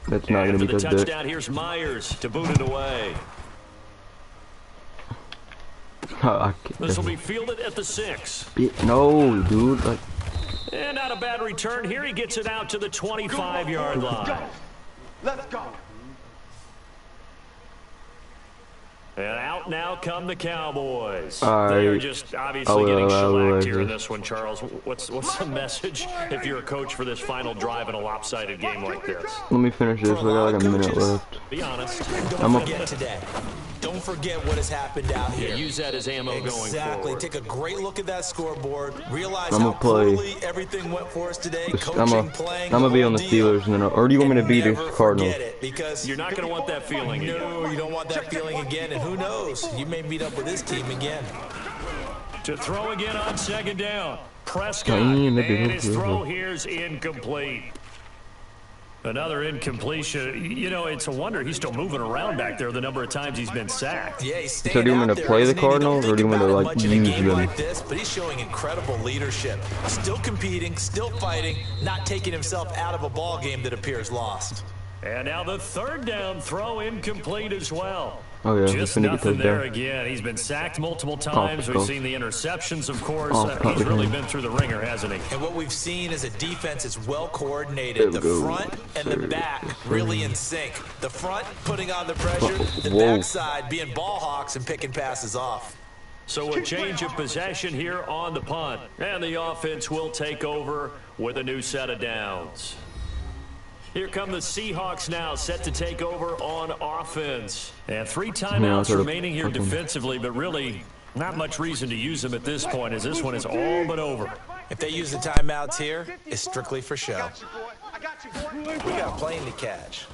That's not gonna be touchback. Touchdown. Here's Myers to boot it away. This will be fielded at the 6. No, dude. Like. And not a bad return here. He gets it out to the 25-yard line. Let's go. And out now come the Cowboys. All right. They are just obviously getting shellacked here in this one, Charles. What's the message if you're a coach for this final drive in a lopsided game like this? Let me finish this. We got like a minute left. Be honest. Don't forget today. Don't forget what has happened out here. Yeah, use that as ammo going forward. Exactly. Take a great look at that scoreboard. Realize how poorly everything went for us today. Coaching, playing. I'm gonna be on the Steelers, and then, or do you want me to be the Cardinals? Because you're not gonna want that feeling again. No, you don't want that feeling again. And who knows? You may meet up with this team again. To throw again on second down. Prescott, and his throw here's incomplete. Another incompletion. You know, it's a wonder he's still moving around back there the number of times he's been sacked. Yeah, he's so do you want me to play the Cardinals, or do you want me to like use them? Like this, but he's showing incredible leadership. Still competing, still fighting, not taking himself out of a ball game that appears lost. And now the third down throw incomplete as well. Oh yeah, just nothing there again. He's been sacked multiple times. We've seen the interceptions, of course. He's really been through the ringer, hasn't he? And what we've seen is a defense that's well coordinated. The front and the back really in sync. The front putting on the pressure, the backside being ball hawks and picking passes off. So a change of possession here on the punt. And the offense will take over with a new set of downs. Here come the Seahawks now, set to take over on offense. And 3 timeouts remaining here defensively, but really not much reason to use them at this point, as this one is all but over. If they use the timeouts here, it's strictly for show. We got a plane to catch.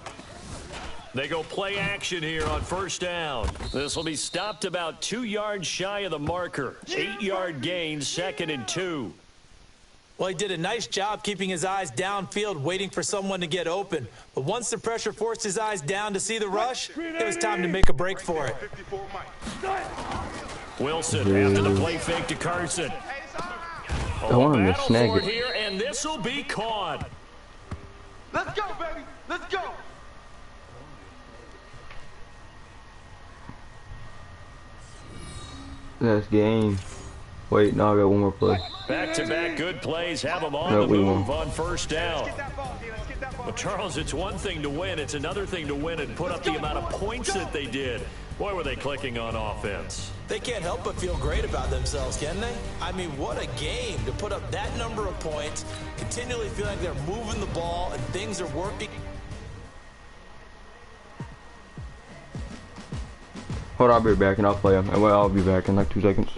They go play action here on first down. This will be stopped about 2 yards shy of the marker. 8-yard gain, 2nd and 2. Well, he did a nice job keeping his eyes downfield, waiting for someone to get open. But once the pressure forced his eyes down to see the rush, it was time to make a break for it. Wilson after the play fake to Carson. I want him to snag it. Here, and this will be caught. Let's go, baby. Let's go. That's game. Wait, no, I got one more play. Back-to-back good plays have them on the move on first down. Well, Charles, it's one thing to win. It's another thing to win and put up the amount of points that they did. Boy, were they clicking on offense. They can't help but feel great about themselves, can they? I mean, what a game to put up that number of points, continually feel like they're moving the ball and things are working. Hold on, I'll be back and I'll play him. Well, I'll be back in like 2 seconds.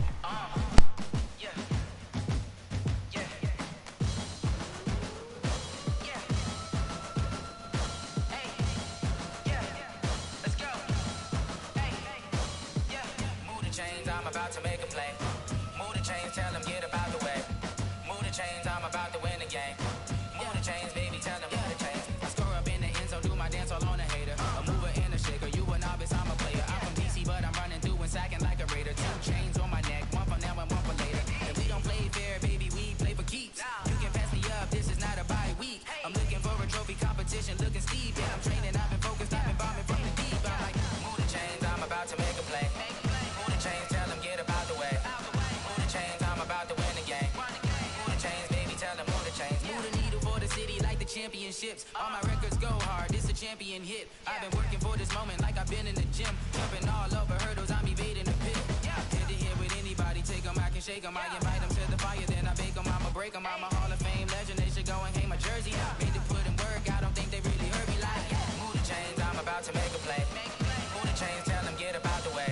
Championships, all my records go hard, this a champion hit. I've been working for this moment like I've been in the gym. Jumping all over hurdles, I'm evading the pit. Head to head with anybody, take them, I can shake them. I invite them to the fire, then I bake them, I'ma break them. I'm a Hall of Fame legend, they should go and hang my jersey. Made to put in work, I don't think they really heard me like, move the chains, I'm about to make a play. Move the chains, tell them get about the way.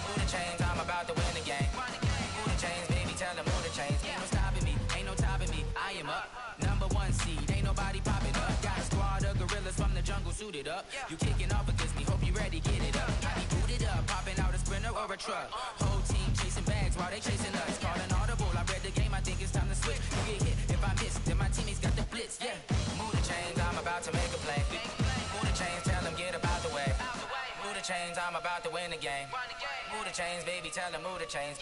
Move the chains, I'm about to win the game. Move the chains, baby, tell them move the chains. Ain't no stopping me, ain't no topping me, I am up. Number 1 seed, ain't nobody popping up. Got a squad of gorillas from the jungle suited up. You kicking off against me, hope you ready, get it up. I be booted up, popping out a sprinter or a truck. Whole team chasing bags while they chasing us. Calling audible, I read the game, I think it's time to switch. You get hit, if I miss, then my teammates got the blitz, yeah. Move the chains, I'm about to make a play. Move the chains, tell them get about the way. Move the chains, I'm about to win the game. Move the chains, baby, tell them move the chains.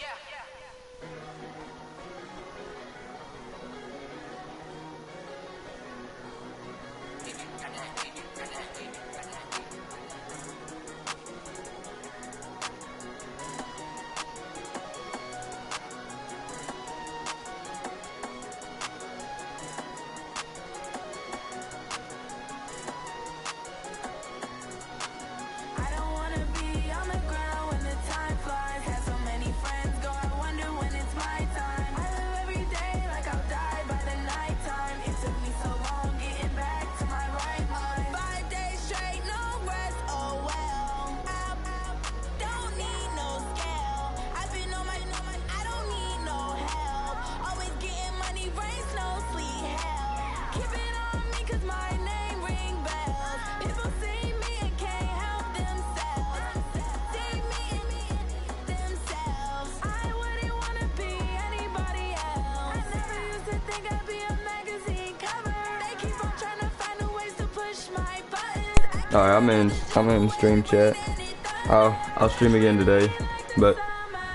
Alright, I'm in stream chat. I'll stream again today, but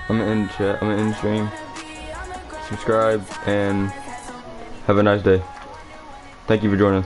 I'm in chat. I'm in stream. Subscribe and have a nice day. Thank you for joining.